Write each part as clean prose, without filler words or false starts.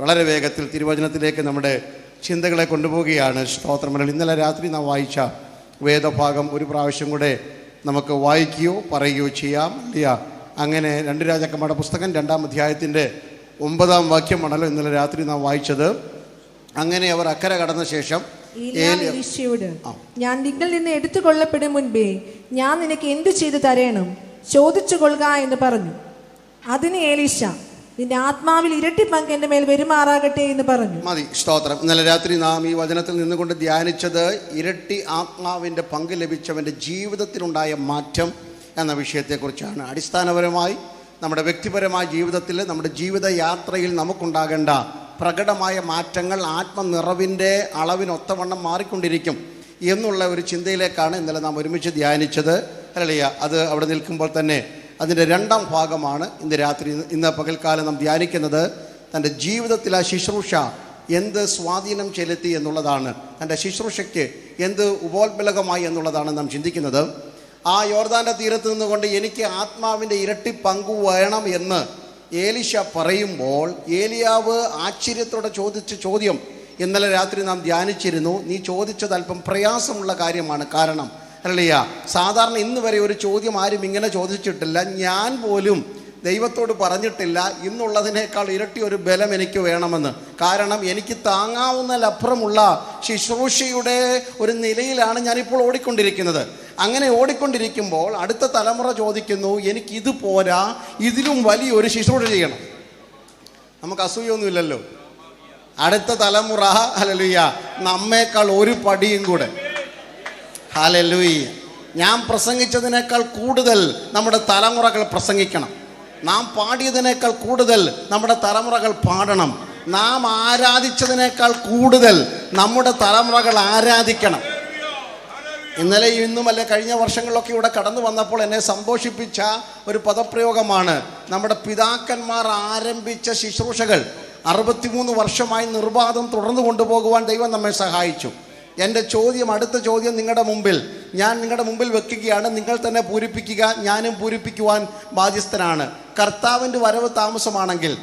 വളരെ വേഗത്തിൽ തിരുവചനത്തിലേക്ക് നമ്മുടെ ചിന്തകളെ കൊണ്ടുപോവുകയാണ്. സ്തോത്രമല്ല. ഇന്നലെ രാത്രി നാം വായിച്ച വേദഭാഗം ഒരു പ്രാവശ്യം കൂടെ നമുക്ക് വായിക്കുകയോ പറയുകയോ ചെയ്യാം. ഇല്ല, അങ്ങനെ 2 രാജാക്കന്മാരുടെ പുസ്തകം 2-ാം അധ്യായത്തിൻ്റെ 9-ാം വാക്യമാണല്ലോ ഇന്നലെ രാത്രി നാം വായിച്ചത്. അങ്ങനെ അവർ അക്കരെ കടന്ന ശേഷം എലീശയോട്, ഞാൻ നിങ്ങളിൽ നിന്ന് എടുത്തുകൊള്ളപ്പെടും മുൻപേ ഞാൻ നിനക്ക് എന്തു ചെയ്തു തരേണം, ചോദിച്ചു കൊള്ളുക എന്ന് പറഞ്ഞു. അതിന് എലീശ, നിന്റെ ആത്മാവിൽ ഇരട്ടി പങ്ക് എൻ്റെ മേൽ വരുമാറാകട്ടെ എന്ന് പറഞ്ഞു. മതി. സ്തോത്രം. ഇന്നലെ രാത്രി നാം ഈ വചനത്തിൽ നിന്നുകൊണ്ട് ധ്യാനിച്ചത് ഇരട്ടി ആത്മാവിൻ്റെ പങ്ക് ലഭിച്ചവൻ്റെ ജീവിതത്തിലുണ്ടായ മാറ്റം എന്ന വിഷയത്തെക്കുറിച്ചാണ്. അടിസ്ഥാനപരമായി നമ്മുടെ വ്യക്തിപരമായ ജീവിതത്തിൽ, നമ്മുടെ ജീവിതയാത്രയിൽ നമുക്കുണ്ടാകേണ്ട പ്രകടമായ മാറ്റങ്ങൾ ആത്മനിറവിൻ്റെ അളവിനൊത്തവണ്ണം മാറിക്കൊണ്ടിരിക്കും എന്നുള്ള ഒരു ചിന്തയിലേക്കാണ് ഇന്നലെ നാം ഒരുമിച്ച് ധ്യാനിച്ചത്. അല്ലല്ല, അത് അവിടെ നിൽക്കുമ്പോൾ തന്നെ അതിൻ്റെ 2-ാം ഭാഗമാണ് ഇന്ന് പകൽക്കാലം നാം ധ്യാനിക്കുന്നത്. തൻ്റെ ജീവിതത്തിൽ ആ ശുശ്രൂഷ എന്ത് സ്വാധീനം ചെലുത്തി എന്നുള്ളതാണ്, തൻ്റെ ശുശ്രൂഷയ്ക്ക് എന്ത് ഉപോത്ബലകമായി എന്നുള്ളതാണ് നാം ചിന്തിക്കുന്നത്. ആ യോർദാൻ്റെ തീരത്ത് നിന്നുകൊണ്ട് എനിക്ക് ആത്മാവിൻ്റെ ഇരട്ടി പങ്കു വേണം എന്ന് ഏലീശ പറയുമ്പോൾ ഏലിയാവ് ആശ്ചര്യത്തോടെ ചോദിച്ച ചോദ്യം ഇന്നലെ രാത്രി നാം ധ്യാനിച്ചിരുന്നു. നീ ചോദിച്ചത് അല്പം പ്രയാസമുള്ള കാര്യമാണ്. കാരണം അല്ലയ്യ, സാധാരണ ഇന്ന് വരെ ഒരു ചോദ്യം ആരും ഇങ്ങനെ ചോദിച്ചിട്ടില്ല. ഞാൻ പോലും ദൈവത്തോട് പറഞ്ഞിട്ടില്ല ഇന്നുള്ളതിനേക്കാൾ ഇരട്ടി ഒരു ബലം എനിക്ക് വേണമെന്ന്. കാരണം എനിക്ക് താങ്ങാവുന്നതിലപ്പുറമുള്ള ശുശ്രൂഷയുടെ ഒരു നിലയിലാണ് ഞാനിപ്പോൾ ഓടിക്കൊണ്ടിരിക്കുന്നത്. അങ്ങനെ ഓടിക്കൊണ്ടിരിക്കുമ്പോൾ അടുത്ത തലമുറ ചോദിക്കുന്നു, എനിക്കിത് പോരാ, ഇതിലും വലിയൊരു ശുശ്രൂഷ ചെയ്യണം. നമുക്ക് അസൂയൊന്നുമില്ലല്ലോ. അടുത്ത തലമുറ ഹല്ലേലൂയ നമ്മേക്കാൾ ഒരു പടിയും കൂടെ, ഹല്ലേലൂയ, ഞാൻ പ്രസംഗിച്ചതിനേക്കാൾ കൂടുതൽ നമ്മുടെ തലമുറകൾ പ്രസംഗിക്കണം. നാം പാടിയതിനേക്കാൾ കൂടുതൽ നമ്മുടെ തലമുറകൾ പാടണം. നാം ആരാധിച്ചതിനേക്കാൾ കൂടുതൽ നമ്മുടെ തലമുറകൾ ആരാധിക്കണം. ഇന്നലെ ഇന്നുമല്ല, കഴിഞ്ഞ വർഷങ്ങളിലൊക്കെ ഇവിടെ കടന്നു വന്നപ്പോൾ എന്നെ സന്തോഷിപ്പിച്ച ഒരു പദപ്രയോഗമാണ്, നമ്മുടെ പിതാക്കന്മാർ ആരംഭിച്ച ശുശ്രൂഷകൾ 63 വർഷമായി നിർബാധം തുടർന്നു കൊണ്ടുപോകുവാൻ ദൈവം നമ്മെ സഹായിച്ചു. എൻ്റെ ചോദ്യം, അടുത്ത ചോദ്യം ഞാൻ നിങ്ങളുടെ മുമ്പിൽ വെക്കുകയാണ്. നിങ്ങൾ തന്നെ പൂരിപ്പിക്കുക. ഞാനും പൂരിപ്പിക്കുവാൻ ബാധ്യസ്ഥനാണ്. കർത്താവിൻ്റെ വരവ് താമസമാണെങ്കിൽ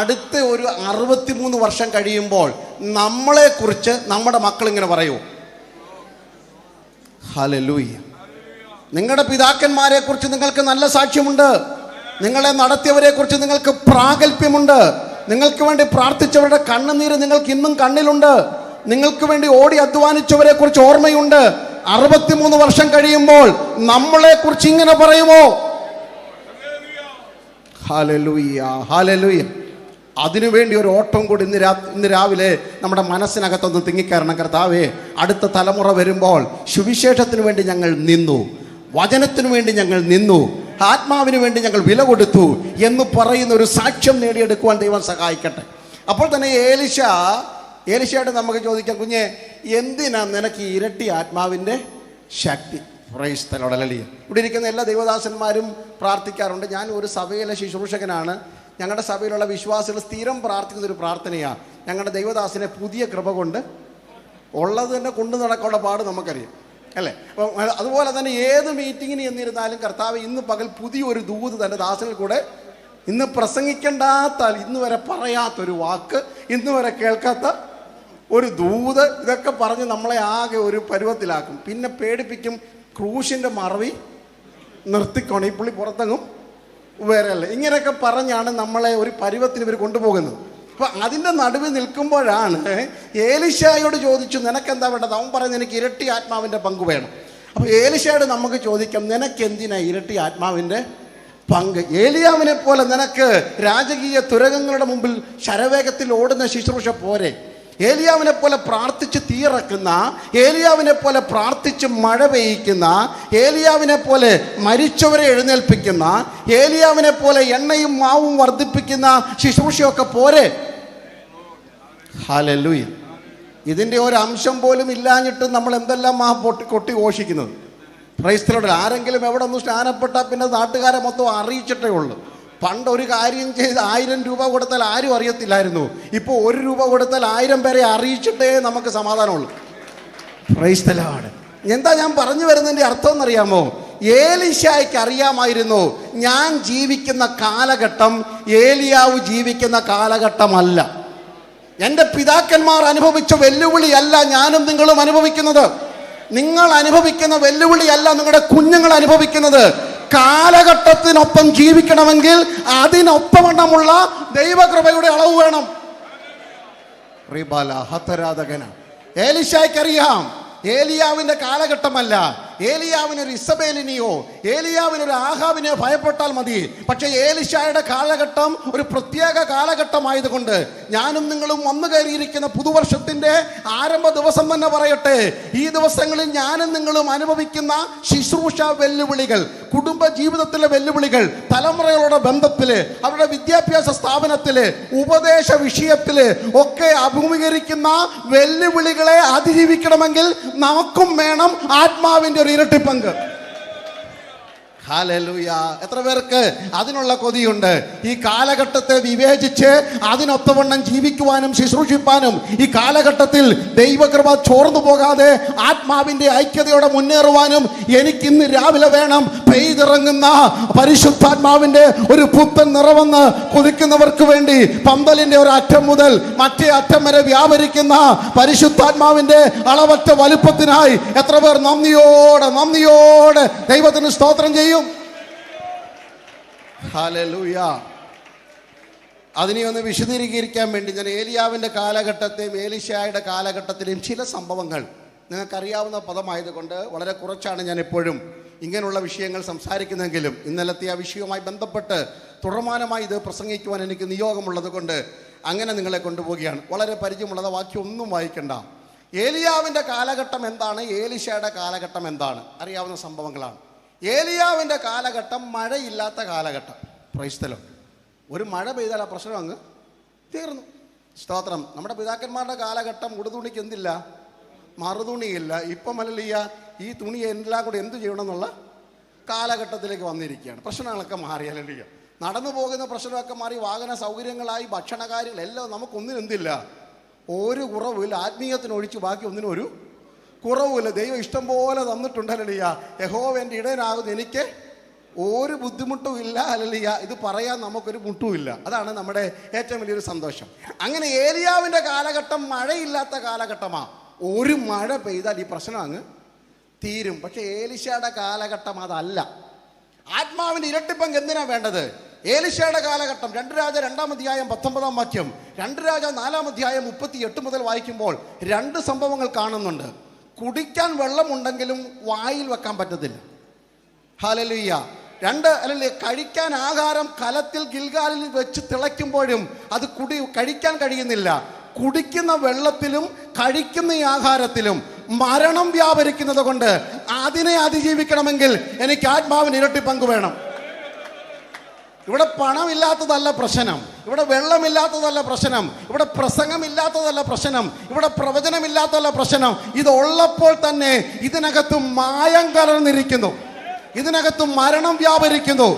അടുത്ത ഒരു 63 വർഷം കഴിയുമ്പോൾ നമ്മളെക്കുറിച്ച് നമ്മുടെ മക്കളിങ്ങനെ പറയൂ, ഹല്ലേലൂയ. നിങ്ങളുടെ പിതാക്കന്മാരെ കുറിച്ച് നിങ്ങൾക്ക് നല്ല സാക്ഷ്യമുണ്ട്. നിങ്ങളെ നടത്തിയവരെ കുറിച്ച് നിങ്ങൾക്ക് പ്രാഗൽഭ്യമുണ്ട്. നിങ്ങൾക്ക് വേണ്ടി പ്രാർത്ഥിച്ചവരുടെ കണ്ണുനീര് നിങ്ങൾക്ക് ഇന്നും കണ്ണിലുണ്ട്. നിങ്ങൾക്ക് വേണ്ടി ഓടി അധ്വാനിച്ചവരെ കുറിച്ച് ഓർമ്മയുണ്ട്. 63 വർഷം കഴിയുമ്പോൾ നമ്മളെ കുറിച്ച് ഇങ്ങനെ പറയുമോ? Hallelujah, hallelujah. അതിനുവേണ്ടി ഒരു ഓട്ടം കൂടി ഇന്ന് രാവിലെ നമ്മുടെ മനസ്സിനകത്തൊന്ന് തിങ്ങിക്കയറണം. കർത്താവേ, അടുത്ത തലമുറ വരുമ്പോൾ സുവിശേഷത്തിന് വേണ്ടി ഞങ്ങൾ നിന്നു, വചനത്തിനു വേണ്ടി ഞങ്ങൾ നിന്നു, ആത്മാവിന് വേണ്ടി ഞങ്ങൾ വില കൊടുത്തു എന്ന് പറയുന്ന ഒരു സാക്ഷ്യം നേടിയെടുക്കുവാൻ ദൈവം സഹായിക്കട്ടെ. അപ്പോൾ തന്നെ ഏലീശയോട് നമുക്ക് ചോദിക്കാം, കുഞ്ഞെ, എന്തിനാ നിനക്ക് ഇരട്ടി ആത്മാവിൻ്റെ ശക്തി? Praise the Lord. ഹല്ലേലൂയ. ഇവിടെ ഇരിക്കുന്ന എല്ലാ ദൈവദാസന്മാരും പ്രാർത്ഥിക്കാറുണ്ട്. ഞാൻ ഒരു സഭയിലെ ശുശ്രൂഷകനാണ്. ഞങ്ങളുടെ സഭയിലുള്ള വിശ്വാസികൾ സ്ഥിരം പ്രാർത്ഥിക്കുന്ന ഒരു പ്രാർത്ഥനയാണ്, ഞങ്ങളുടെ ദൈവദാസനെ പുതിയ കൃപ കൊണ്ട് ഉള്ളത് തന്നെ കൊണ്ടു നടക്കാനുള്ള പാട് നമുക്കറിയാം, അല്ലേ? അപ്പം അതുപോലെ തന്നെ ഏത് മീറ്റിങ്ങിന് എന്നിരുന്നാലും കർത്താവ് ഇന്ന് പകൽ പുതിയൊരു ദൂത് തൻ്റെ ദാസനിൽ കൂടെ, ഇന്ന് പ്രസംഗിക്കേണ്ടാത്ത, ഇന്ന് വരെ പറയാത്തൊരു വാക്ക്, ഇന്ന് വരെ കേൾക്കാത്ത ഒരു ദൂത്, ഇതൊക്കെ പറഞ്ഞ് നമ്മളെ ആകെ ഒരു പരുവത്തിലാക്കും. പിന്നെ പേടിപ്പിക്കും. ക്രൂശിൻ്റെ മറവി നിർത്തിക്കോണം, ഈ പുള്ളി പുറത്തെങ്ങും വേറെ അല്ല, ഇങ്ങനെയൊക്കെ പറഞ്ഞാണ് നമ്മളെ ഒരു പരുവത്തിന് ഇവർ കൊണ്ടുപോകുന്നത്. അപ്പം അതിൻ്റെ നടുവിൽ നിൽക്കുമ്പോഴാണ് ഏലീശയോട് ചോദിച്ചു, നിനക്കെന്താ വേണ്ടത്? അവൻ പറയുന്നത്, എനിക്ക് ഇരട്ടി ആത്മാവിൻ്റെ പങ്ക് വേണം. അപ്പോൾ ഏലീശയോട് നമുക്ക് ചോദിക്കാം, നിനക്കെന്തിനാ ഇരട്ടി ആത്മാവിൻ്റെ പങ്ക്? ഏലിയാവിനെ പോലെ നിനക്ക് രാജകീയ തുരകങ്ങളുടെ മുമ്പിൽ ശരവേഗത്തിൽ ഓടുന്ന ശുശ്രൂഷ പോരെ? ഏലിയാവിനെ പോലെ പ്രാർത്ഥിച്ച് തീയിറക്കുന്ന, ഏലിയാവിനെ പോലെ പ്രാർത്ഥിച്ച് മഴ പെയ്യിക്കുന്ന, ഏലിയാവിനെ പോലെ മരിച്ചവരെ എഴുന്നേൽപ്പിക്കുന്ന, ഏലിയാവിനെ പോലെ എണ്ണയും മാവും വർദ്ധിപ്പിക്കുന്ന ശുശ്രൂഷയൊക്കെ പോരെ? ഹല്ലേലൂയ. ഇതിൻ്റെ ഒരു അംശം പോലും ഇല്ലാഞ്ഞിട്ട് നമ്മൾ എന്തെല്ലാം കൊട്ടി ഘോഷിക്കുന്നത്. Price the Lord. ആരെങ്കിലും എവിടെ ഒന്ന് സ്നാനപ്പെട്ടാൽ പിന്നെ നാട്ടുകാരെ മൊത്തം അറിയിച്ചിട്ടേ ഉള്ളൂ. പണ്ട് ഒരു കാര്യം ചെയ്ത് 1000 രൂപ കൊടുത്താൽ ആരും അറിയത്തില്ലായിരുന്നു. ഇപ്പോൾ 1 രൂപ കൊടുത്താൽ 1000 പേരെ അറിയിച്ചിട്ടേ നമുക്ക് സമാധാനമുള്ളൂ. Price the Lord. എന്താ ഞാൻ പറഞ്ഞു വരുന്നതിൻ്റെ അർത്ഥം എന്നറിയാമോ? ഏലീശായ്ക്ക് അറിയാമായിരുന്നു, ഞാൻ ജീവിക്കുന്ന കാലഘട്ടം ഏലിയാവ് ജീവിക്കുന്ന കാലഘട്ടമല്ല. എൻ്റെ പിതാക്കന്മാർ അനുഭവിച്ച വെല്ലുവിളിയല്ല ഞാനും നിങ്ങളും അനുഭവിക്കുന്നത്. നിങ്ങൾ അനുഭവിക്കുന്ന വെല്ലുവിളിയല്ല നിങ്ങളുടെ കുഞ്ഞുങ്ങൾ അനുഭവിക്കുന്നത്. കാലഘട്ടത്തിനൊപ്പം ജീവിക്കണമെങ്കിൽ അതിനൊപ്പവണ്ണമുള്ള ദൈവകൃപയുടെ അളവ് വേണം. ഏലീശായ്ക്കറിയാം ഏലിയാവിന്റെ കാലഘട്ടമല്ല, ഏലിയാവിനൊരു ഇസബേലിനെയോ ഏലിയാവിനൊരു ആഹാബിനെയോ ഭയപ്പെട്ടാൽ മതി. പക്ഷെ ഏലീശായുടെ കാലഘട്ടം ഒരു പ്രത്യേക കാലഘട്ടമായതുകൊണ്ട് ഞാനും നിങ്ങളും വന്നു കയറിയിരിക്കുന്ന പുതുവർഷത്തിന്റെ ആരംഭ ദിവസം തന്നെ പറയട്ടെ, ഈ ദിവസങ്ങളിൽ ഞാനും നിങ്ങളും അനുഭവിക്കുന്ന ശുശ്രൂഷ വെല്ലുവിളികൾ, കുടുംബ ജീവിതത്തിലെ വെല്ലുവിളികൾ, തലമുറകളുടെ ബന്ധത്തില്, അവരുടെ വിദ്യാഭ്യാസ സ്ഥാപനത്തില്, ഉപദേശ വിഷയത്തില് ഒക്കെ അഭിമുഖീകരിക്കുന്ന വെല്ലുവിളികളെ അതിജീവിക്കണമെങ്കിൽ നമുക്കും വേണം ആത്മാവിന്റെ ഒരു ഇരട്ടി പങ്ക്. ഹല്ലേലൂയ. എത്ര പേർക്ക് അതിനുള്ള കൊതിയുണ്ട്? ഈ കാലഘട്ടത്തെ വിവേചിച്ച് അതിനൊത്തവണ്ണം ജീവിക്കുവാനും ശുശ്രൂഷിപ്പാനും ഈ കാലഘട്ടത്തിൽ ദൈവകൃപ ചോർന്നു പോകാതെ ആത്മാവിന്റെ ഐക്യതയോടെ മുന്നേറുവാനും എനിക്കിന്ന് രാവിലെ വേണം. പെയ്തിറങ്ങുന്ന പരിശുദ്ധാത്മാവിന്റെ ഒരു പുത്തൻ നിറവെന്ന് കൊതിക്കുന്നവർക്ക് വേണ്ടി പന്തലിന്റെ ഒരു അറ്റം മുതൽ മറ്റേ അറ്റം വരെ വ്യാപരിക്കുന്ന പരിശുദ്ധാത്മാവിന്റെ അളവറ്റ വലുപ്പത്തിനായി എത്ര പേർ നന്ദിയോടെ ദൈവത്തിന് സ്തോത്രം ചെയ്യും? ഹല്ലേലൂയ. അതിനെ ഒന്ന് വിശദീകരിക്കാൻ വേണ്ടി ഞാൻ ഏലിയാവിൻ്റെ കാലഘട്ടത്തെയും ഏലീശായുടെ കാലഘട്ടത്തിലെയും ചില സംഭവങ്ങൾ, നിങ്ങൾക്കറിയാവുന്ന പദമായതുകൊണ്ട് വളരെ കുറച്ചാണ് ഞാൻ എപ്പോഴും ഇങ്ങനെയുള്ള വിഷയങ്ങൾ സംസാരിക്കുന്നെങ്കിലും ഇന്നലത്തെ ആ വിഷയവുമായി ബന്ധപ്പെട്ട് തുടർമാനമായി ഇത് പ്രസംഗിക്കുവാൻ എനിക്ക് നിയോഗമുള്ളത് കൊണ്ട് അങ്ങനെ നിങ്ങളെ കൊണ്ടുപോവുകയാണ്. വളരെ പരിചയമുള്ളത്, വാക്യം ഒന്നും വായിക്കണ്ട. ഏലിയാവിൻ്റെ കാലഘട്ടം എന്താണ്, ഏലീശായുടെ കാലഘട്ടം എന്താണ് അറിയാവുന്ന സംഭവങ്ങളാണ്. ഏലിയാവിൻ്റെ കാലഘട്ടം മഴയില്ലാത്ത കാലഘട്ടം. Price the Lord. ഒരു മഴ പെയ്താൽ ആ പ്രശ്നം അങ്ങ് തീർന്നു. സ്തോത്രം. നമ്മുടെ പിതാക്കന്മാരുടെ കാലഘട്ടം ഉടുതുണിക്ക് എന്തില്ല, മറുതുണിയില്ല. ഇപ്പം അല്ലല്ല ഈ തുണി എല്ലാം കൂടെ എന്ത് ചെയ്യണം എന്നുള്ള കാലഘട്ടത്തിലേക്ക് വന്നിരിക്കുകയാണ്. പ്രശ്നങ്ങളൊക്കെ മാറി. അല്ലല്ല നടന്നു പോകുന്ന പ്രശ്നമൊക്കെ മാറി, വാഹന സൗകര്യങ്ങളായി, ഭക്ഷണ കാര്യങ്ങൾ എല്ലാം നമുക്കൊന്നിനും എന്തില്ല, ഒരു കുറവില്ല. ആത്മീയത്തിനൊഴിച്ച് ബാക്കി ഒന്നിനും ഒരു കുറവുമില്ല. ദൈവം ഇഷ്ടം പോലെ തന്നിട്ടുണ്ട്. ഹല്ലേലൂയ. യഹോവ എൻ്റെ ഇടയനാകുന്നു, എനിക്ക് ഒരു ബുദ്ധിമുട്ടും ഇല്ല. ഹല്ലേലൂയ. ഇത് പറയാൻ നമുക്കൊരു മുട്ടുമില്ല. അതാണ് നമ്മുടെ ഏറ്റവും വലിയൊരു സന്തോഷം. അങ്ങനെ ഏലിയാവിൻ്റെ കാലഘട്ടം മഴയില്ലാത്ത കാലഘട്ടമാണ്. ഒരു മഴ പെയ്താൽ ഈ പ്രശ്നം അങ്ങ് തീരും. പക്ഷെ ഏലീശായുടെ കാലഘട്ടം അതല്ല. ആത്മാവിൻ്റെ ഇരട്ടിപ്പങ്ക് എന്തിനാ വേണ്ടത്? ഏലീശായുടെ കാലഘട്ടം 2 രാജ 2-ാം അധ്യായം 19-ാം വാക്യം, 2 രാജ 4-ാം അധ്യായം 38 മുതൽ വായിക്കുമ്പോൾ 2 സംഭവങ്ങൾ കാണുന്നുണ്ട്. കുടിക്കാൻ വെള്ളമുണ്ടെങ്കിലും വായിൽ വെക്കാൻ പറ്റത്തില്ല. ഹല്ലേലൂയ. 2 അല്ലല്ലേ, കഴിക്കാൻ ആഹാരം കലത്തിൽ ഗിൽഗാലിൽ വെച്ച് തിളയ്ക്കുമ്പോഴും അത് കഴിക്കാൻ കഴിയുന്നില്ല. കുടിക്കുന്ന വെള്ളത്തിലും കഴിക്കുന്ന ഈ ആഹാരത്തിലും മരണം വ്യാപരിക്കുന്നത് കൊണ്ട് അതിനെ അതിജീവിക്കണമെങ്കിൽ എനിക്ക് ആത്മാവിന് ഇരട്ടി പങ്ക് വേണം. ഇവിടെ പണമില്ലാത്തതല്ല പ്രശ്നം, ഇവിടെ വെള്ളമില്ലാത്തതല്ല പ്രശ്നം, ഇവിടെ പ്രസംഗമില്ലാത്തതല്ല പ്രശ്നം, ഇവിടെ പ്രവചനമില്ലാത്തതല്ല പ്രശ്നം. ഇതുള്ളപ്പോൾ തന്നെ ഇതിനകത്ത് മായം കലർന്നിരിക്കുന്നു, ഇതിനകത്ത് മരണം വ്യാപരിക്കുന്നു.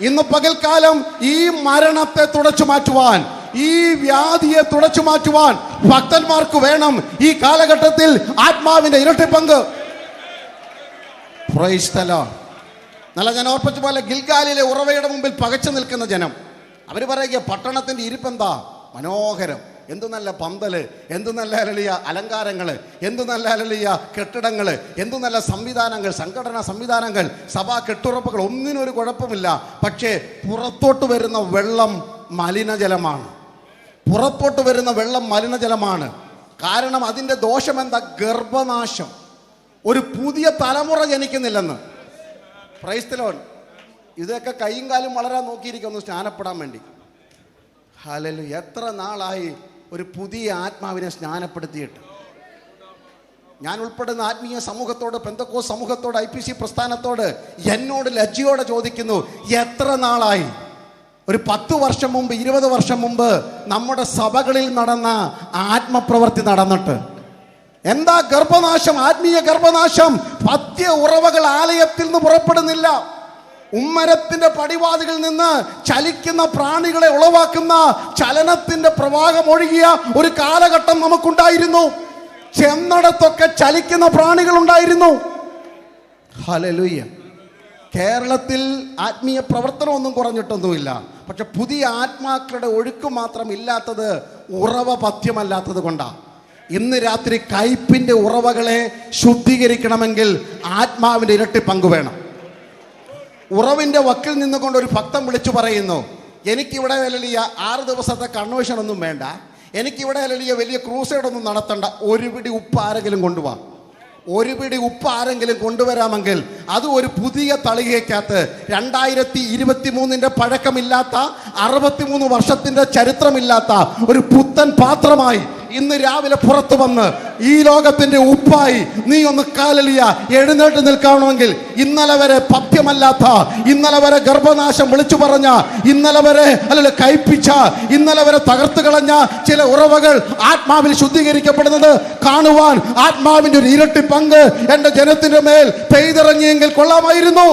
ഇന്ന് പകൽക്കാലം ഈ മരണത്തെ തുടച്ചു മാറ്റുവാൻ, ഈ വ്യാധിയെ തുടച്ചു മാറ്റുവാൻ ഭക്തന്മാർക്ക് വേണം ഈ കാലഘട്ടത്തിൽ ആത്മാവിന്റെ ഇരട്ടി പങ്ക്. Price the Lord. നല്ല ഞാൻ ഓർപ്പിച്ച പോലെ ഗിൽഗാലിലെ ഉറവയുടെ മുമ്പിൽ പകച്ചു നിൽക്കുന്ന ജനം, അവർ പറയുക പട്ടണത്തിൻ്റെ ഇരിപ്പെന്താ മനോഹരം, എന്തു നല്ല പന്തല്, എന്തു നല്ല ഹല്ലേലൂയ അലങ്കാരങ്ങള്, എന്തു നല്ല ഹല്ലേലൂയ കെട്ടിടങ്ങള്, എന്തു നല്ല സംവിധാനങ്ങൾ, സംഘടനാ സംവിധാനങ്ങൾ, സഭാ കെട്ടുറപ്പുകൾ, ഒന്നിനൊരു കുഴപ്പമില്ല. പക്ഷേ പുറത്തോട്ട് വരുന്ന വെള്ളം മലിനജലമാണ്. പുറത്തോട്ട് വരുന്ന വെള്ളം മലിനജലമാണ്. കാരണം അതിൻ്റെ ദോഷം എന്താ? ഗർഭനാശം. ഒരു പുതിയ തലമുറ ജനിക്കുന്നില്ലെന്ന്. Price the Lord. ഇതൊക്കെ കൈയും കാലും വളരാൻ നോക്കിയിരിക്കുന്നു സ്നാനപ്പെടാൻ വേണ്ടി. ഹല്ലേലൂയ. എത്ര നാളായി ഒരു പുതിയ ആത്മാവിനെ സ്നാനപ്പെടുത്തിയിട്ട്. ഞാൻ ഉൾപ്പെടുന്ന ആത്മീയ സമൂഹത്തോട്, പെന്തക്കോസ്ത് സമൂഹത്തോട്, IPC പ്രസ്ഥാനത്തോട് എന്നോട് ലജ്ജയോടെ ചോദിക്കുന്നു, എത്ര നാളായി? ഒരു 10 വർഷം മുമ്പ്, 20 വർഷം മുമ്പ് നമ്മുടെ സഭകളിൽ നടന്ന ആത്മപ്രവൃത്തി നടന്നിട്ട് എന്താ ഗർഭനാശം, ആത്മീയ ഗർഭനാശം. പത്യ ഉറവകൾ ആലയത്തിൽ നിന്ന് പുറപ്പെടുന്നില്ല. ഉമ്മരത്തിന്റെ പടിവാതികളിൽ നിന്ന് ചലിക്കുന്ന പ്രാണികളെ ഉളവാക്കുന്ന ചലനത്തിന്റെ പ്രവാഹം ഒഴുകിയ ഒരു കാലഘട്ടം നമുക്കുണ്ടായിരുന്നു. ചെന്നിടത്തൊക്കെ ചലിക്കുന്ന പ്രാണികൾ ഉണ്ടായിരുന്നു. ഹല്ലേലൂയ. കേരളത്തിൽ ആത്മീയ പ്രവർത്തനമൊന്നും കുറഞ്ഞിട്ടൊന്നുമില്ല. പക്ഷെ പുതിയ ആത്മാക്കളുടെ ഒഴുക്ക് മാത്രം ഇല്ലാത്തത് ഉറവ പഥ്യമല്ലാത്തത് കൊണ്ടാണ്. ഇന്ന് രാത്രി കയ്പിൻ്റെ ഉറവകളെ ശുദ്ധീകരിക്കണമെങ്കിൽ ആത്മാവിൻ്റെ ഇരട്ടി പങ്ക് വേണം. ഉറവിൻ്റെ വക്കിൽ നിന്നുകൊണ്ട് ഒരു ഭക്തൻ വിളിച്ചു പറയുന്നു, എനിക്കിവിടെ വലിയ 6 ദിവസത്തെ കൺവേർഷൻ ഒന്നും വേണ്ട, എനിക്കിവിടെ വലിയ ക്രൂസൈഡൊന്നും നടത്തണ്ട, ഒരു പിടി ഉപ്പ് ആരെങ്കിലും കൊണ്ടുപോവാം. ഒരു പിടി ഉപ്പ് ആരെങ്കിലും കൊണ്ടുവരാമെങ്കിൽ അത് ഒരു പുതിയ തളികയ്ക്കകത്ത് 2023 പഴക്കമില്ലാത്ത 63 വർഷത്തിൻ്റെ ചരിത്രമില്ലാത്ത ഒരു പുത്തൻ പാത്രമായി ഇന്ന് രാവിലെ പുറത്തു വന്ന് ഈ ലോകത്തിന്റെ ഉപ്പായി നീ ഒന്ന് കാലലിയ എഴുന്നേറ്റ് നിൽക്കണമെങ്കിൽ ഇന്നലെ വരെ പഥ്യമല്ലാത്ത, ഇന്നലെ വരെ ഗർഭനാശം വിളിച്ചു പറഞ്ഞ, ഇന്നലെ വരെ അല്ലെങ്കിൽ കയ്പിച്ച, ഇന്നലെ വരെ തകർത്ത് കളഞ്ഞ ചില ഉറവകൾ ആത്മാവിൽ ശുദ്ധീകരിക്കപ്പെടുന്നത് കാണുവാൻ ആത്മാവിന്റെ ഒരു ഇരട്ടി പങ്ക് എന്റെ ജനത്തിന്റെ മേൽ പെയ്തിറങ്ങിയെങ്കിൽ കൊള്ളാമായിരുന്നു.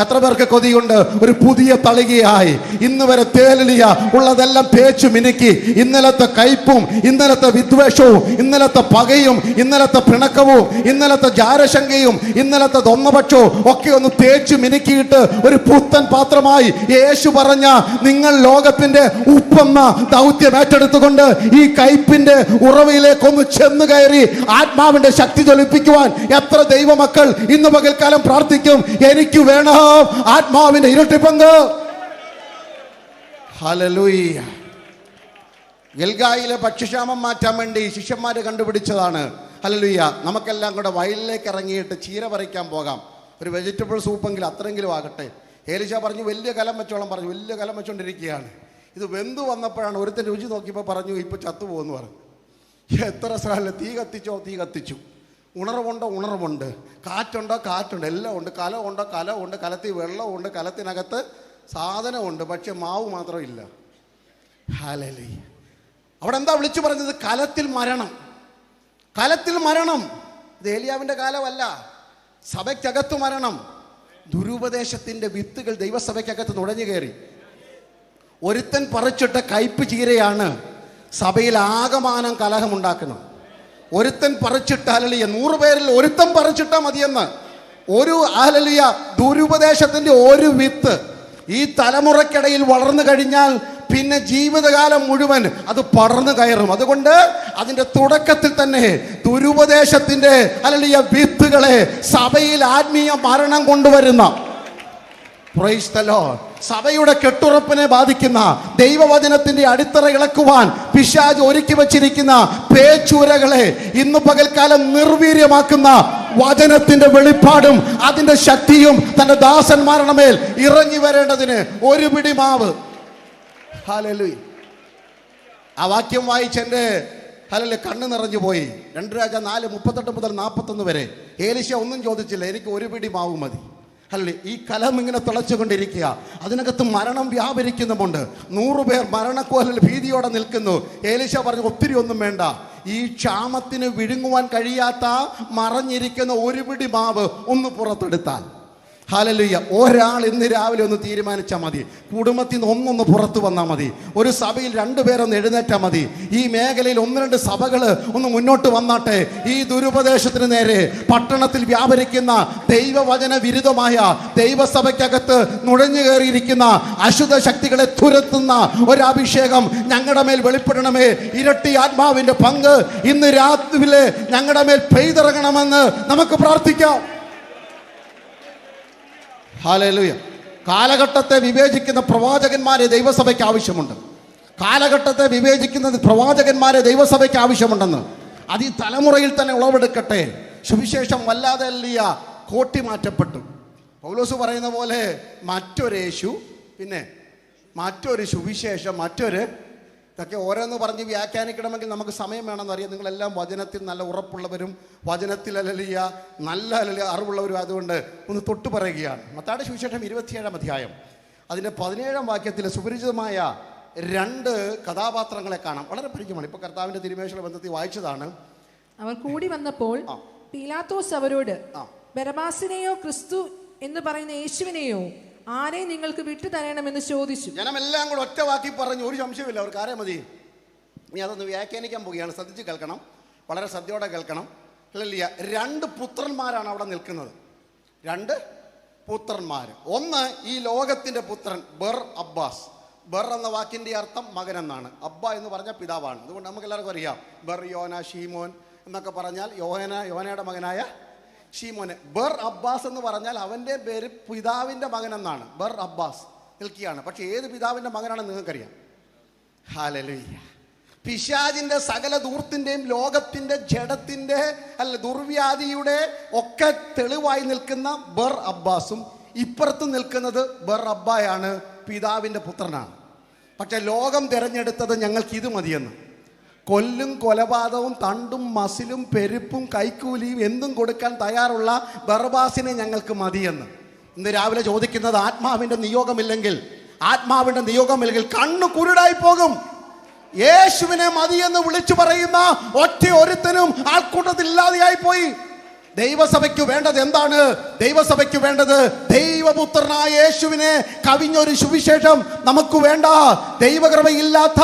എത്ര പേർക്ക് കൊതിയുണ്ട് ഒരു പുതിയ തളികയായി? ഇന്ന് വരെ തേലിയ ഉള്ളതെല്ലാം തേച്ചു മിനുക്കി, ഇന്നലത്തെ കയ്പും ഇന്നലത്തെ വിദ്വേഷവും ഇന്നലത്തെ പകയും ഇന്നലത്തെ പിണക്കവും ഇന്നലത്തെ ജാരശങ്കയും ഇന്നലത്തെ ദ്വന്ദ്വപക്ഷവും ഒക്കെ ഒന്ന് തേച്ചു മിനുക്കിയിട്ട് ഒരു പുത്തൻ പാത്രമായി യേശു പറഞ്ഞ നിങ്ങൾ ലോകത്തിന്റെ ഉപ്പെന്ന ദൗത്യം ഏറ്റെടുത്തുകൊണ്ട് ഈ കയ്പിന്റെ ഉറവയിലേക്കൊന്ന് ചെന്ന് കയറി ആത്മാവിന്റെ ശക്തി ജ്വലിപ്പിക്കുവാൻ എത്ര ദൈവമക്കൾ ഇന്ന് പകൽക്കാലം പ്രാർത്ഥിക്കും, എനിക്ക് വേണം ആത്മാവിന്റെ ഇരട്ടി പങ്ക്. ഹല്ലേലൂയ. ഗൽഗായിലെ ഭക്ഷ്യക്ഷാമം മാറ്റാൻ വേണ്ടി ശിഷ്യന്മാര് കണ്ടുപിടിച്ചതാണ്. ഹല്ലേലൂയ. നമുക്കെല്ലാം കൂടെ വയലിലേക്ക് ഇറങ്ങിയിട്ട് ചീര പറിക്കാൻ പോകാം, ഒരു വെജിറ്റബിൾ സൂപ്പെങ്കിലും അത്രയെങ്കിലും ആകട്ടെ. ഏലീശ പറഞ്ഞു വലിയ കലം വെച്ചോളം പറഞ്ഞു. വലിയ കലം വെച്ചോണ്ടിരിക്കുകയാണ്. ഇത് വെന്തു വന്നപ്പോഴാണ് ഒരുത്തൻ രുചി നോക്കിയപ്പോൾ പറഞ്ഞു ഇപ്പൊ ചത്തുപോകുന്നു പറഞ്ഞു. എത്ര സ്ഥലം തീ കത്തിച്ചു, ഉണർവുണ്ടോ ഉണർവുണ്ട്, കാറ്റുണ്ടോ കാറ്റുണ്ട്, എല്ലാം ഉണ്ട്, കലമുണ്ടോ കലമുണ്ട്, കലത്തിൽ വെള്ളമുണ്ട്, കലത്തിനകത്ത് സാധനമുണ്ട്, പക്ഷെ മാവ് മാത്രമില്ല. ഹല്ലേലൂയ. അവിടെ എന്താ വിളിച്ചു പറഞ്ഞത്? കലത്തിൽ മരണം, കലത്തിൽ മരണം. ഇത് ഏലിയാവിൻ്റെ കാലമല്ല, സഭയ്ക്കകത്ത് മരണം. ദുരുപദേശത്തിൻ്റെ വിത്തുകൾ ദൈവസഭയ്ക്കകത്ത് നുഴഞ്ഞു കയറി. ഒരുത്തൻ പറിച്ചിട്ട കയ്പ് ചീരയാണ് സഭയിൽ ആകമാനം കലഹമുണ്ടാക്കുന്നത്. ഒരുത്തൻ പറിച്ചിട്ട ഹല്ലേലൂയ 100 പേരിൽ ഒരുത്തൻ പറിച്ചിട്ടാ മതിയെന്ന്. ഒരു ഹല്ലേലൂയ ദുരുപദേശത്തിന്റെ ഒരു വിത്ത് ഈ തലമുറയ്ക്കിടയിൽ വളർന്നു കഴിഞ്ഞാൽ പിന്നെ ജീവിതകാലം മുഴുവൻ അത് പടർന്നു കയറും. അതുകൊണ്ട് അതിന്റെ തുടക്കത്തിൽ തന്നെ ദുരുപദേശത്തിന്റെ ഹല്ലേലൂയ വിത്തുകളെ സഭയിൽ ആത്മീയ മരണം കൊണ്ടുവരുന്ന, പ്രൈസ് ദി ലോർഡ്, സഭയുടെ കെട്ടുറപ്പിനെ ബാധിക്കുന്ന, ദൈവവചനത്തിന്റെ അടിത്തറ ഇളക്കുവാൻ പിശാച് ഒരുക്കി വച്ചിരിക്കുന്ന പേച്ചൂരകളെ ഇന്ന് പകൽക്കാലം നിർവീര്യമാക്കുന്ന വചനത്തിന്റെ വെളിപ്പാടും അതിന്റെ ശക്തിയും തന്റെ ദാസന്മാരുടെ മേൽ ഇറങ്ങി വരേണ്ടതിന് ഒരു പിടി മാവ്. ഹല്ലേലൂയ. ആ വാക്യം വായിച്ചെന്റെ ഹല്ലേലൂയ കണ്ണ് നിറഞ്ഞു പോയി. 2 രാജ 4:38 മുതൽ 41 വരെ. ഏലീശ ഒന്നും ചോദിച്ചില്ല, എനിക്ക് ഒരു പിടി മാവ് മതി. അല്ലേ, ഈ കലം ഇങ്ങനെ തിളച്ചുകൊണ്ടിരിക്കുക, അതിനകത്ത് മരണം വ്യാപരിക്കുന്നുമുണ്ട്. 100 പേർ മരണക്കോലിൽ ഭീതിയോടെ നിൽക്കുന്നു. ഏലീശ പറഞ്ഞു ഒത്തിരി ഒന്നും വേണ്ട, ഈ ക്ഷാമത്തിന് വിഴുങ്ങുവാൻ കഴിയാത്ത മറഞ്ഞിരിക്കുന്ന ഒരു പിടി മാവ് ഒന്ന് പുറത്തെടുത്താൽ. ഹല്ലേലൂയ. ഒരാൾ ഇന്ന് രാവിലെ ഒന്ന് തീരുമാനിച്ചാൽ മതി, കുടുംബത്തിൽ നിന്ന് ഒന്നൊന്ന് പുറത്തു വന്നാൽ മതി, ഒരു സഭയിൽ 2 പേരൊന്ന് എഴുന്നേറ്റാൽ മതി, ഈ മേഖലയിൽ 1-2 സഭകൾ ഒന്ന് മുന്നോട്ട് വന്നാട്ടെ. ഈ ദുരുപദേശത്തിന് നേരെ പട്ടണത്തിൽ വ്യാപരിക്കുന്ന ദൈവവചന വിരുദ്ധമായ ദൈവസഭയ്ക്കകത്ത് നുഴഞ്ഞു കയറിയിരിക്കുന്ന അശുദ്ധ ശക്തികളെ തുരത്തുന്ന ഒരഭിഷേകം ഞങ്ങളുടെ മേൽ വെളിപ്പെടണമേ. ഇരട്ടി ആത്മാവിന്റെ പങ്ക് ഇന്ന് രാത്രിയിലെ ഞങ്ങളുടെ മേൽ പെയ്തിറങ്ങണമെന്ന് നമുക്ക് പ്രാർത്ഥിക്കാം. ഹല്ലേലൂയ. കാലഘട്ടത്തെ വിവേചിക്കുന്ന പ്രവാചകന്മാരെ ദൈവസഭയ്ക്ക് ആവശ്യമുണ്ട്. കാലഘട്ടത്തെ വിവേചിക്കുന്ന പ്രവാചകന്മാരെ ദൈവസഭയ്ക്ക് ആവശ്യമുണ്ടെന്ന് അത് ഈ തലമുറയിൽ തന്നെ ഉളവെടുക്കട്ടെ. സുവിശേഷം വല്ലാതെ കോട്ടി മാറ്റപ്പെട്ടു. പൗലോസ് പറയുന്ന പോലെ മറ്റൊരു യേശു, പിന്നെ മറ്റൊരു സുവിശേഷം, മറ്റൊരു, ഇതൊക്കെ ഓരോന്ന് പറഞ്ഞ് വ്യാഖ്യാനിക്കണമെങ്കിൽ നമുക്ക് സമയം വേണമെന്നറിയാം. നിങ്ങളെല്ലാം വചനത്തിൽ നല്ല ഉറപ്പുള്ളവരും വചനത്തിൽ നല്ല അറിവുള്ളവരും അതുകൊണ്ട് ഒന്ന് തൊട്ട് പറയുകയാണ്. മത്തായിയുടെ സുവിശേഷം 27-ാം അധ്യായം അതിൻ്റെ 17-ാം വാക്യത്തിൽ സുപരിചിതമായ 2 കഥാപാത്രങ്ങളെ കാണാം. വളരെ പരിചയമാണ്. ഇപ്പോൾ കർത്താവിൻ്റെ തിരുമേശയുടെ ബന്ധത്തിൽ വായിച്ചതാണ്. അവർ കൂടി വന്നപ്പോൾ പീലാത്തോസ് അവരോട്, ബരബാസിനെയോ ക്രിസ്തു എന്ന് പറയുന്ന യേശുവിനെയോ ആരെ നിങ്ങൾക്ക് വിട്ടു തരണമെന്ന് ചോദിച്ചു. ജനമെല്ലാം കൂടെ ഒറ്റ വാക്കി പറഞ്ഞു, ഒരു സംശയമില്ല, അവർക്ക് ആരെ മതി. ഇനി അതൊന്ന് വ്യാഖ്യാനിക്കാൻ പോവുകയാണ്. ശ്രദ്ധിച്ച് കേൾക്കണം, വളരെ ശ്രദ്ധയോടെ കേൾക്കണം. ഹല്ലേലൂയ. 2 പുത്രന്മാരാണ് അവിടെ നിൽക്കുന്നത്. 2 പുത്രന്മാർ. ഒന്ന് ഈ ലോകത്തിൻ്റെ പുത്രൻ ബർ അബ്ബാസ്. ബർ എന്ന വാക്കിൻ്റെ അർത്ഥം മകൻ എന്നാണ്. അബ്ബ എന്ന് പറഞ്ഞാൽ പിതാവാണ്. അതുകൊണ്ട് നമുക്ക് എല്ലാവർക്കും അറിയാം ബർ യോന ഷീമോൻ എന്നൊക്കെ പറഞ്ഞാൽ യോനയുടെ മകനായ ഷീമോന്. ബർ അബ്ബാസ് എന്ന് പറഞ്ഞാൽ അവൻ്റെ പേര് പിതാവിൻ്റെ മകൻ എന്നാണ്. ബർ അബ്ബാസ് നിൽക്കുകയാണ്. പക്ഷെ ഏത് പിതാവിൻ്റെ മകനാണെന്ന് നിങ്ങൾക്കറിയാം. ഹല്ലേലൂയ. പിശാചിൻ്റെ സകല ദൂർത്തിൻ്റെയും ലോകത്തിൻ്റെ ജഡത്തിൻ്റെ ദുർവ്യാധിയുടെ ഒക്കെ തെളിവായി നിൽക്കുന്ന ബർ അബ്ബാസും ഇപ്പുറത്ത് നിൽക്കുന്നത് ബർ അബ്ബായാണ്, പിതാവിൻ്റെ പുത്രനാണ്. പക്ഷെ ലോകം തിരഞ്ഞെടുത്തത് ഞങ്ങൾക്ക് ഇത് മതിയെന്ന്. കൊല്ലും കൊലപാതകവും തണ്ടും മസിലും പെരുപ്പും കൈക്കൂലിയും എന്തും കൊടുക്കാൻ തയ്യാറുള്ള ബർബാസിനെ ഞങ്ങൾക്ക് മതിയെന്ന്. ഇന്ന് രാവിലെ ചോദിക്കുന്നത്, ആത്മാവിൻ്റെ നിയോഗമില്ലെങ്കിൽ കണ്ണു കുരുടായി പോകും. യേശുവിനെ മതിയെന്ന് വിളിച്ചു പറയുന്ന ഒറ്റ ഒരുത്തനും ആൾക്കൂട്ടത്തിൽ ഇല്ലാതെയായി പോയി. ദൈവസഭയ്ക്ക് വേണ്ടത് എന്താണ്? ദൈവസഭയ്ക്ക് വേണ്ടത് ദൈവപുത്രനായ യേശുവിനെ കവിഞ്ഞൊരു സുവിശേഷം നമുക്ക് വേണ്ട. ദൈവകൃപയില്ലാത്ത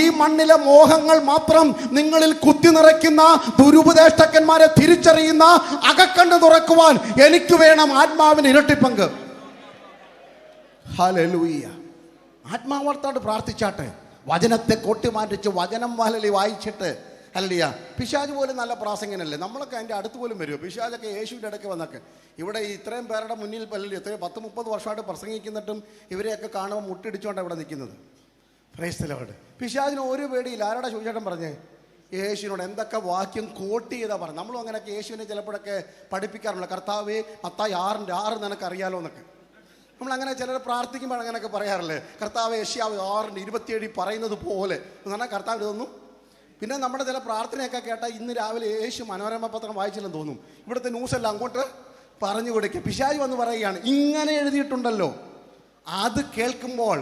ഈ മണ്ണിലെ മോഹങ്ങൾ മാത്രം നിങ്ങളിൽ കുത്തി നിറയ്ക്കുന്ന ദുരുപദേഷ്ടക്കന്മാരെ തിരിച്ചറിയുന്ന അകക്കണ്ണ് തുറക്കുവാൻ എനിക്ക് വേണം ആത്മാവിന് ഇരട്ടിപ്പങ്ക്. ഹല്ലേലൂയ. ആത്മാവോർത്തോട് പ്രാർത്ഥിച്ചാട്ടെ. വചനത്തെ കൊട്ടിമാറ്റിച്ച് വചനം വായിച്ചിട്ട്. ഹല്ലേലൂയ. പിശാച് പോലും നല്ല പ്രാസംഗികനല്ലേ? നമ്മളൊക്കെ അതിൻ്റെ അടുത്ത് പോലും വരുമോ? പിശാചൊക്കെ യേശുവിൻ്റെ ഇടയ്ക്ക് വന്നൊക്കെ ഇവിടെ ഇത്രയും പേരുടെ മുന്നിൽ പല്ലിൽ എത്രയോ 10-30 വർഷമായിട്ട് പ്രസംഗിക്കുന്നിട്ടും ഇവരെയൊക്കെ കാണുമ്പോൾ മുട്ടിടിച്ചുകൊണ്ടാണ് ഇവിടെ നിൽക്കുന്നത്. Price the Lord. പിശാചിന് ഒരു പേടിയില്ല. ആരുടെ സുവിശേഷം പറഞ്ഞേ? യേശുവിനോട് എന്തൊക്കെ വാക്യം കോട്ട് ചെയ്താൽ പറഞ്ഞു. നമ്മളും അങ്ങനെയൊക്കെ യേശുവിനെ ചിലപ്പോഴൊക്കെ പഠിപ്പിക്കാറുണ്ട്. കർത്താവേ, മത്തായി 6:6 നിനക്ക് അറിയാലോ എന്നൊക്കെ നമ്മളങ്ങനെ ചിലർ പ്രാർത്ഥിക്കുമ്പോൾ അങ്ങനെയൊക്കെ പറയാറില്ലേ? കർത്താവ് യെശയ്യാവ് 6:27 പറയുന്നത് പോലെ എന്ന് പറഞ്ഞാൽ കർത്താവ് ഇതൊന്നും. പിന്നെ നമ്മുടെ ചില പ്രാർത്ഥനയൊക്കെ കേട്ടാൽ ഇന്ന് രാവിലെ യേശു മനോരമ പത്രം വായിച്ചില്ലെന്ന് തോന്നും. ഇവിടുത്തെ ന്യൂസെല്ലാം അങ്ങോട്ട് പറഞ്ഞു കൊടുക്കുക. പിശാച് വന്ന് പറയുകയാണ്, ഇങ്ങനെ എഴുതിയിട്ടുണ്ടല്ലോ. അത് കേൾക്കുമ്പോൾ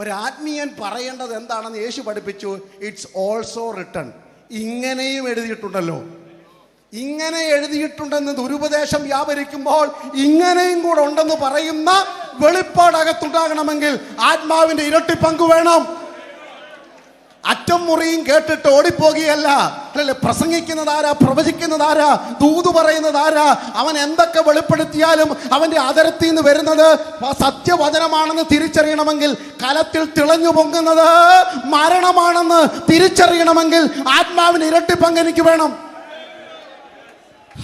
ഒരാത്മീയൻ പറയേണ്ടത് എന്താണെന്ന് യേശു പഠിപ്പിച്ചു. It's also written. ഇങ്ങനെയും എഴുതിയിട്ടുണ്ടല്ലോ. ഇങ്ങനെ എഴുതിയിട്ടുണ്ടെന്ന് ദുരുപദേശം വ്യാപരിക്കുമ്പോൾ ഇങ്ങനെയും കൂടെ ഉണ്ടെന്ന് പറയുന്ന വെളിപ്പാടകത്തുണ്ടാകണമെങ്കിൽ ആത്മാവിന്റെ ഇരട്ടി പങ്ക് വേണം. അറ്റം മുറിയും കേട്ടിട്ട് ഓടിപ്പോകുകയല്ല. അല്ലല്ലേ? പ്രസംഗിക്കുന്നതാരാ? പ്രവചിക്കുന്നതാരാ? ദൂത് പറയുന്നതാരാ? അവൻ എന്തൊക്കെ വെളിപ്പെടുത്തിയാലും അവന്റെ അതരത്തിൽ നിന്ന് വരുന്നത് സത്യവചനമാണെന്ന് തിരിച്ചറിയണമെങ്കിൽ, കലത്തിൽ തിളഞ്ഞു പൊങ്ങുന്നത് മരണമാണെന്ന് തിരിച്ചറിയണമെങ്കിൽ ആത്മാവിന് ഇരട്ടി പങ്ക് എനിക്ക് വേണം.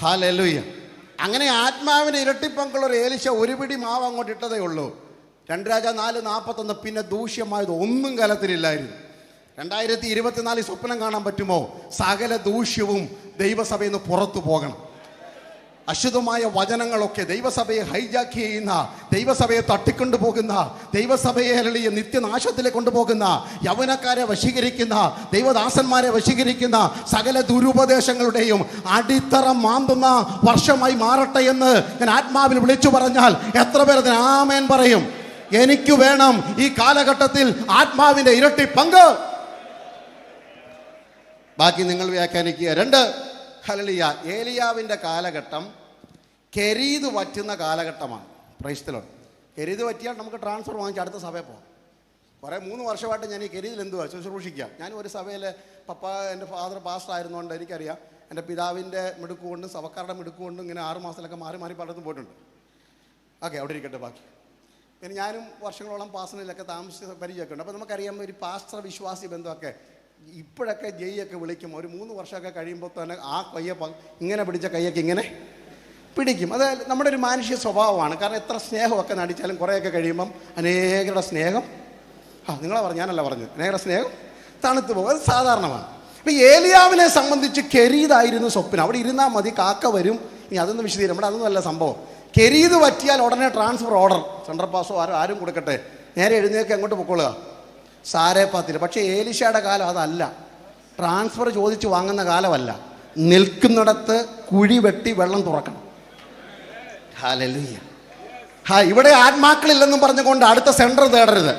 ഹല്ലേലൂയ. അങ്ങനെ ആത്മാവിന് ഇരട്ടിപ്പങ്കുള്ള ഒരു ഏലിശ ഒരു പിടി മാവ് അങ്ങോട്ട് ഇട്ടതേ ഉള്ളൂ. 2 രാജ 4:41. പിന്നെ ദൂഷ്യമായത് ഒന്നും കലത്തിലില്ലായിരുന്നു. 2024 സ്വപ്നം കാണാൻ പറ്റുമോ? സകല ദൂഷ്യവും ദൈവസഭയിൽ നിന്ന് പുറത്തു പോകണം. അശുദ്ധമായ വചനങ്ങളൊക്കെ ദൈവസഭയെ ഹൈജാക്ക് ചെയ്യുന്ന, ദൈവസഭയെ തട്ടിക്കൊണ്ടു പോകുന്ന, ദൈവസഭയെ നിത്യനാശത്തിലേക്ക് കൊണ്ടുപോകുന്ന, യൗവനക്കാരെ വശീകരിക്കുന്ന, ദൈവദാസന്മാരെ വശീകരിക്കുന്ന സകല ദുരുപദേശങ്ങളുടെയും അടിത്തറ മാന്തുന്ന വർഷമായി മാറട്ടെ എന്ന് ഞാൻ ആത്മാവിൽ വിളിച്ചു പറഞ്ഞാൽ എത്ര പേർ അതിന് ആമേൻ പറയും? എനിക്ക് വേണം ഈ കാലഘട്ടത്തിൽ ആത്മാവിന്റെ ഇരട്ടി പങ്ക്. ബാക്കി നിങ്ങൾ വ്യാഖ്യാനിക്കുക. 2 ഹല്ലേലൂയ. ഏലിയാവിൻ്റെ കാലഘട്ടം കെരീത് വറ്റുന്ന കാലഘട്ടമാണ്. Praise the Lord. കെരീത് വറ്റിയാൽ നമുക്ക് ട്രാൻസ്ഫർ വാങ്ങിച്ച് അടുത്ത സഭയിൽ പോകാം. കുറേ 3 വർഷമായിട്ട് ഞാൻ ഈ കെരീതിൽ എന്തുവാ ശുശ്രൂഷിക്കുക. ഞാൻ ഒരു സഭയിൽ എൻ്റെ ഫാദർ പാസ്റ്റർ ആയിരുന്നുകൊണ്ട് എനിക്കറിയാം. എൻ്റെ പിതാവിൻ്റെ മിടുക്കുകൊണ്ടും സഭക്കാരുടെ മിടുക്കുകൊണ്ടും ഇങ്ങനെ 6 മാസത്തിലൊക്കെ മാറി പലതും പോയിട്ടുണ്ട്. ഓക്കെ, അവിടെ ഇരിക്കട്ടെ. ബാക്കി പിന്നെ ഞാനും വർഷങ്ങളോളം പാസ്റ്ററിലൊക്കെ താമസിച്ച പരിചയമൊക്കെ ഉണ്ട്. അപ്പോൾ നമുക്കറിയാം ഒരു പാസ്റ്റർ വിശ്വാസി ബന്ധമൊക്കെ. ഇപ്പോഴൊക്കെ ജയ്യൊക്കെ വിളിക്കും. ഒരു 3 വർഷമൊക്കെ കഴിയുമ്പോൾ തന്നെ ആ കയ്യെ ഇങ്ങനെ പിടിച്ച കയ്യൊക്കെ ഇങ്ങനെ പിടിക്കും. അത് നമ്മുടെ ഒരു മാനുഷിക സ്വഭാവമാണ്. കാരണം എത്ര സ്നേഹമൊക്കെ നടിച്ചാലും കുറേയൊക്കെ കഴിയുമ്പം അനേകരുടെ സ്നേഹം നിങ്ങളെ ഞാനല്ല പറഞ്ഞത്, അനേകരുടെ സ്നേഹം തണുത്തു പോകും. അത് സാധാരണമാണ്. അപ്പോൾ ഏലിയാവിനെ സംബന്ധിച്ച് കെരീതായിരുന്നു സ്വപ്നം. അവിടെ ഇരുന്നാൽ മതി, കാക്ക വരും. ഇനി അതൊന്നും വിശദീകരിക്കും. നമ്മുടെ അതൊന്നും അല്ല സംഭവം. കെരീത് പറ്റിയാൽ ഉടനെ ട്രാൻസ്ഫർ ഓർഡർ, സെൻട്രൽ പാസോ ആരും കൊടുക്കട്ടെ, നേരെ എഴുന്നേക്ക് അങ്ങോട്ട് പൊക്കോളുക, സാരേപ്പാത്തില്ല. പക്ഷേ ഏലിശയുടെ കാലം അതല്ല. ട്രാൻസ്ഫർ ചോദിച്ച് വാങ്ങുന്ന കാലമല്ല. നിൽക്കുന്നിടത്ത് കുഴി വെട്ടി വെള്ളം തുറക്കണം. ഹല്ലേലൂയ. ഇവിടെ ആത്മാക്കളില്ലെന്നും പറഞ്ഞുകൊണ്ട് അടുത്ത സെൻറ്റർ തേടരുത്.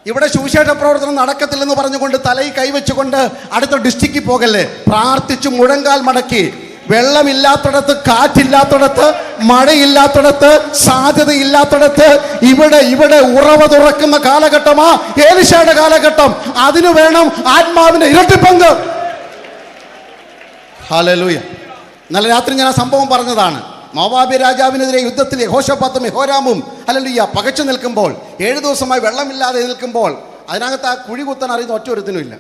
ഇവിടെ സുവിശേഷ പ്രവർത്തനം നടക്കത്തില്ലെന്ന് പറഞ്ഞുകൊണ്ട് തലയിൽ കൈവച്ചുകൊണ്ട് അടുത്ത ഡിസ്ട്രിക്റ്റിൽ പോകല്ലേ. പ്രാർത്ഥിച്ച് മുഴങ്കാൽ മടക്കി, വെള്ളമില്ലാത്തിടത്ത്, കാറ്റില്ലാത്തിടത്ത്, മഴയില്ലാത്തിടത്ത്, സാധ്യതയില്ലാത്തിടത്ത് ഇവിടെ ഉറവ തുറക്കുന്ന കാലഘട്ടമാ ഏലിശയുടെ കാലഘട്ടം. അതിനു വേണം ആത്മാവിന്റെ ഇരട്ടി പങ്ക്. ഹല്ലേലൂയ. ഇന്നലെ രാത്രി ഞാൻ ആ സംഭവം പറഞ്ഞതാണ്. മോവാബ് രാജാവിനെതിരെ യുദ്ധത്തിൽ യഹോശാഫാത്തും യഹോരാമും ഹല്ലേലൂയ പകച്ചു നിൽക്കുമ്പോൾ, 7 ദിവസമായി വെള്ളമില്ലാതെ നിൽക്കുമ്പോൾ, അതിനകത്ത് ആ കുഴി കുത്താൻ അറിയുന്ന ഒറ്റ ഒരുത്തിനുമില്ല.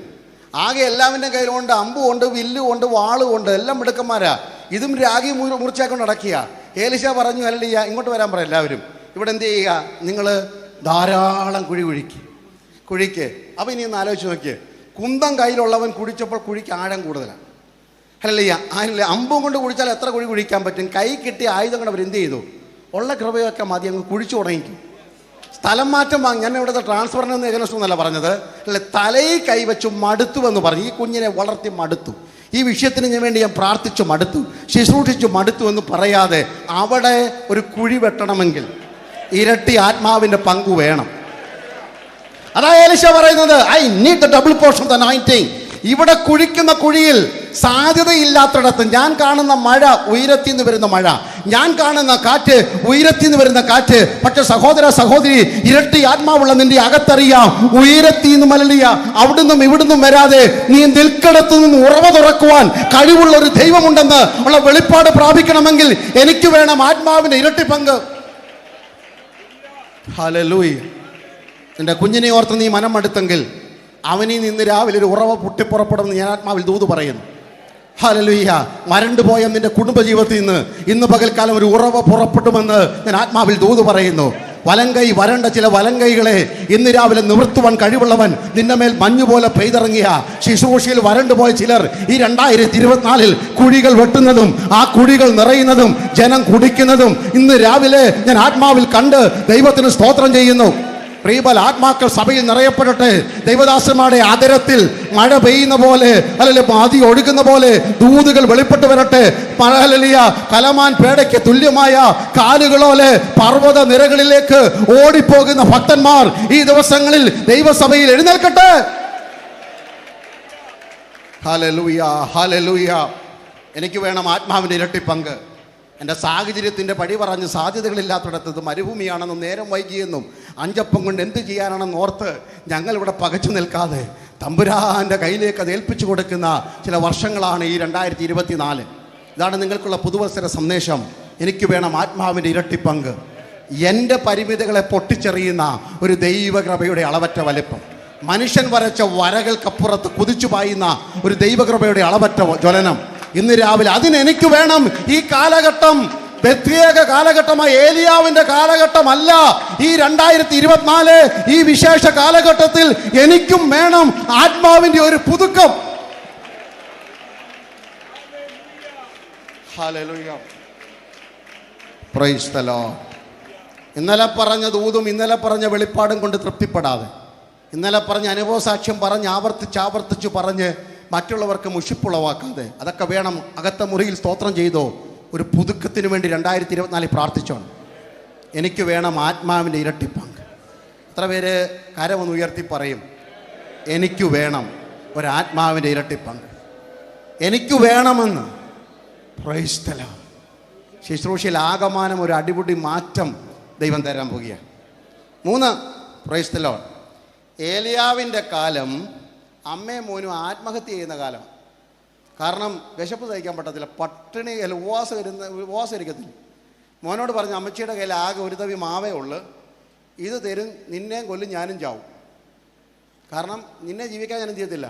ആകെ എല്ലാവരുടെയും കയ്യിലുണ്ട് അമ്പുകൊണ്ട്, വില്ലുകൊണ്ട്, വാളുകൊണ്ട്, എല്ലാം മിടുക്കന്മാരാ. ഇതും രാഗി മുറിച്ചാക്കൊണ്ട് നടക്കുക. ഏലിശ പറഞ്ഞു, ഹല്ലേലൂയ ഇങ്ങോട്ട് വരാൻ പറ എല്ലാവരും. ഇവിടെ എന്ത് ചെയ്യുക, നിങ്ങൾ ധാരാളം കുഴിക്ക്. അപ്പം ഇനി ഒന്ന് ആലോചിച്ച് നോക്കിയേ, കുന്തം കയ്യിലുള്ളവൻ കുഴിച്ചപ്പോൾ കുഴിക്ക് ആഴം കൂടുതലാണ്. ഹല്ലേലൂയ. അതിൽ അമ്പും കൊണ്ട് കുഴിച്ചാൽ എത്ര കുഴി കുഴിക്കാൻ പറ്റും? കൈ കിട്ടിയ ആയുധം കൊണ്ട് അവർ എന്ത് ചെയ്തു? ഉള്ള കൃപയൊക്കെ മതി അങ്ങ് കുഴിച്ചു തുടങ്ങിക്കും. സ്ഥലം മാറ്റം വാങ്ങി. ഞാൻ ഇവിടുത്തെ ട്രാൻസ്ഫറിനൊന്നും ഏകദേശമൊന്നുമല്ല പറഞ്ഞത്. അല്ലെ, തലയിൽ കൈവച്ചു മടുത്തു എന്ന് പറഞ്ഞു. ഈ കുഞ്ഞിനെ വളർത്തി മടുത്തു, ഈ വിഷയത്തിന് വേണ്ടി ഞാൻ പ്രാർത്ഥിച്ചു മടുത്തു, ശുശ്രൂഷിച്ചു മടുത്തു എന്ന് പറയാതെ അവിടെ ഒരു കുഴി വെട്ടണമെങ്കിൽ ഇരട്ടി ആത്മാവിൻ്റെ പങ്കു വേണം. അതാ എലീശ പറയുന്നത്, I need the double portion of the anointing. ഇവിടെ കുഴിക്കുന്ന കുഴിയിൽ സാധ്യതയില്ലാത്തിടത്ത് ഞാൻ കാണുന്ന മഴ, ഉയരത്തിൽ നിന്ന് വരുന്ന മഴ, ഞാൻ കാണുന്ന കാറ്റ്, ഉയരത്തിൽ നിന്ന് വരുന്ന കാറ്റ്. പക്ഷെ സഹോദര സഹോദരി, ഇരട്ടി ആത്മാവുള്ള നിന്റെ അകത്തറിയാം, ഉയരത്തിൽ നിന്ന് മലലിയ അവിടുന്നും ഇവിടുന്നും വരാതെ നീ നിൽക്കിടത്തു നിന്ന് ഉറവ തുറക്കുവാൻ കഴിവുള്ള ഒരു ദൈവമുണ്ടെന്ന് ഉള്ള വെളിപ്പാട് പ്രാപിക്കണമെങ്കിൽ എനിക്ക് വേണം ആത്മാവിന്റെ ഇരട്ടി പങ്ക്. ഹല്ലേലൂയ. നിന്റെ കുഞ്ഞിനെ ഓർത്ത് നീ മനം മടുത്തെങ്കിൽ അവനിൽ നിന്ന് രാവിലെ ഒരു ഉറവ പൊട്ടിപ്പുറപ്പെടുമെന്ന് ഞാൻ ആത്മാവിൽ ദൂത് പറയുന്നു. ഹല്ലേലൂയ. വരണ്ടു പോയ നിന്റെ കുടുംബജീവിതത്തിൽ നിന്ന് ഇന്ന് പകൽക്കാലം ഒരു ഉറവ പുറപ്പെടുമെന്ന് ഞാൻ ആത്മാവിൽ ദൂത് പറയുന്നു. വലങ്കൈ വരണ്ട ചില വലങ്കൈകളെ ഇന്ന് രാവിലെ നിവർത്തുവാൻ കഴിവുള്ളവൻ നിന്റെ മേൽ മഞ്ഞുപോലെ പെയ്തിറങ്ങിയ ശുശ്രൂഷയിൽ വരണ്ടുപോയ ചിലർ ഈ 2024 കുഴികൾ വെട്ടുന്നതും ആ കുഴികൾ നിറയുന്നതും ജനം കുടിക്കുന്നതും ഇന്ന് രാവിലെ ഞാൻ ആത്മാവിൽ കണ്ട് ദൈവത്തിന് സ്തോത്രം ചെയ്യുന്നു. പ്രിയബൽ ആത്മാക്കൾ സഭയിൽ നിറയപ്പെടട്ടെ. ദൈവദാസന്മാരുടെ ആദരത്തിൽ മഴ പെയ്യുന്ന പോലെ, അല്ലെങ്കിൽ നദി ഒഴുകുന്ന പോലെ ദൂതുകൾ വെളിപ്പെട്ട് വരട്ടെ. ഹല്ലേലൂയ. കലമാൻ പേടയ്ക്ക് തുല്യമായ കാലുകളോലെ പർവ്വത നിരകളിലേക്ക് ഓടിപ്പോകുന്ന ഭക്തന്മാർ ഈ ദിവസങ്ങളിൽ ദൈവസഭയിൽ എഴുന്നേൽക്കട്ടെ. Hallelujah, hallelujah. എനിക്ക് വേണം ആത്മാവിൻ്റെ ഇരട്ടി പങ്ക്. എൻ്റെ സാഹചര്യത്തിൻ്റെ പടി പറഞ്ഞ് സാധ്യതകളില്ലാത്തിടത്ത് മരുഭൂമിയാണെന്നും നേരം വൈകിയെന്നും 5 അപ്പം കൊണ്ട് എന്ത് ചെയ്യാനാണെന്ന് ഓർത്ത് ഞങ്ങളിവിടെ പകച്ചു നിൽക്കാതെ തമ്പുരാൻ്റെ കയ്യിലേക്ക് അത് ഏൽപ്പിച്ചു കൊടുക്കുന്ന ചില വർഷങ്ങളാണ് ഈ 2024. ഇതാണ് നിങ്ങൾക്കുള്ള പുതുവത്സര സന്ദേശം. എനിക്ക് വേണം ആത്മാവിൻ്റെ ഇരട്ടി പങ്ക്. എൻ്റെ പരിമിതികളെ പൊട്ടിച്ചെറിയുന്ന ഒരു ദൈവകൃപയുടെ അളവറ്റ വലിപ്പം, മനുഷ്യൻ വരച്ച വരകൾക്കപ്പുറത്ത് കുതിച്ചു പായുന്ന ഒരു ദൈവകൃപയുടെ അളവറ്റ ജ്വലനം ഇന്ന് രാവിലെ അതിനെനിക്ക് വേണം. ഈ കാലഘട്ടം പ്രത്യേക കാലഘട്ടമായി ഏലിയാവിന്റെ കാലഘട്ടമല്ല. ഈ 2024 ഈ വിശേഷ കാലഘട്ടത്തിൽ എനിക്കും വേണം ആത്മാവിന്റെ ഒരു പുതുക്കം. ഹല്ലേലൂയ. Price the Lord. ഇന്നലെ പറഞ്ഞ ദൂതും ഇന്നലെ പറഞ്ഞ വെളിപ്പാടും കൊണ്ട് തൃപ്തിപ്പെടാതെ, ഇന്നലെ പറഞ്ഞ അനുഭവ സാക്ഷ്യം പറഞ്ഞ് ആവർത്തിച്ച് പറഞ്ഞ് മറ്റുള്ളവർക്ക് മുഷിപ്പുളവാക്കാതെ, അതൊക്കെ വേണം. അകത്ത മുറിയിൽ സ്തോത്രം ചെയ്തോ ഒരു പുതുക്കത്തിന് വേണ്ടി 2024 പ്രാർത്ഥിച്ചോണം. എനിക്ക് വേണം ആത്മാവിൻ്റെ ഇരട്ടി പങ്ക്. എത്ര പേര് കരമൊന്ന് ഉയർത്തി പറയും, എനിക്ക് വേണം ഒരാത്മാവിൻ്റെ ഇരട്ടി പങ്ക്, എനിക്ക് വേണമെന്ന്. Price the Lord. ശുശ്രൂഷയിൽ ആകമാനം ഒരു അടിപൊളി മാറ്റം ദൈവം തരാൻ പോകുകയാണ്. 3, പ്രൈസ് ദി ലോർഡ്. ഏലിയാവിൻ്റെ കാലം അമ്മയും മോനും ആത്മഹത്യ ചെയ്യുന്ന കാലം. കാരണം വിശപ്പ് സഹിക്കാൻ പറ്റത്തില്ല, പട്ടിണി അല്ല, ഉപവാസം ഇരിക്കത്തില്ല. മോനോട് പറഞ്ഞു, അമ്മച്ചിയുടെ കയ്യിൽ ആകെ ഒരു തവി മാവേ ഉള്ളു, ഇത് തരും, നിന്നെയും കൊല്ലും, ഞാനും ചാവും. കാരണം നിന്നെ ജീവിക്കാൻ ഞാൻ എന്ത് ചെയ്യത്തില്ല,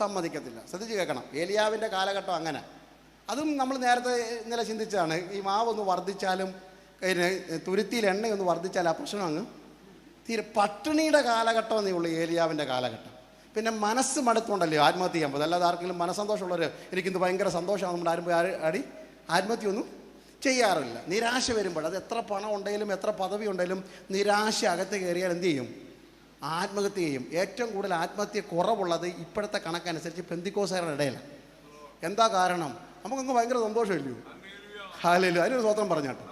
സമ്മതിക്കത്തില്ല. ശ്രദ്ധിച്ച് കേൾക്കണം. ഏലിയാവിൻ്റെ കാലഘട്ടം അങ്ങനെ. അതും നമ്മൾ നേരത്തെ ഇന്നലെ ചിന്തിച്ചതാണ്. ഈ മാവൊന്ന് വർദ്ധിച്ചാലും തുരുത്തിയിൽ എണ്ണയൊന്ന് വർദ്ധിച്ചാൽ ആ പ്രശ്നം അങ്ങ് തീരെ. പട്ടിണിയുടെ കാലഘട്ടം എന്നേ ഉള്ളൂ ഏലിയാവിൻ്റെ കാലഘട്ടം. പിന്നെ മനസ്സ് മടുത്തുകൊണ്ടല്ലേ ആത്മഹത്യ ചെയ്യാൻ പോകുന്നത്. അല്ലാതെ ആർക്കെങ്കിലും മനസ്സന്തോഷമുള്ളവർ എനിക്കിന്ന് ഭയങ്കര സന്തോഷമാണ്, നമ്മുടെ ആരും ആത്മഹത്യയൊന്നും ചെയ്യാറില്ല. നിരാശ വരുമ്പോൾ, അത് എത്ര പണം ഉണ്ടെങ്കിലും എത്ര പദവി ഉണ്ടെങ്കിലും നിരാശ അകത്ത് കയറിയാൽ എന്ത് ചെയ്യും, ആത്മഹത്യ ചെയ്യും. ഏറ്റവും കൂടുതൽ ആത്മഹത്യ കുറവുള്ളത് ഇപ്പോഴത്തെ കണക്കനുസരിച്ച് പെന്തിക്കോസുകാരുടെ ഇടയിലാണ്. എന്താ കാരണം? നമുക്കങ്ങ് ഭയങ്കര സന്തോഷമില്ലയോ? ഹല്ലേലൂയ. അതിനൊരു സ്വതന്ത്രം പറഞ്ഞാട്ടോ.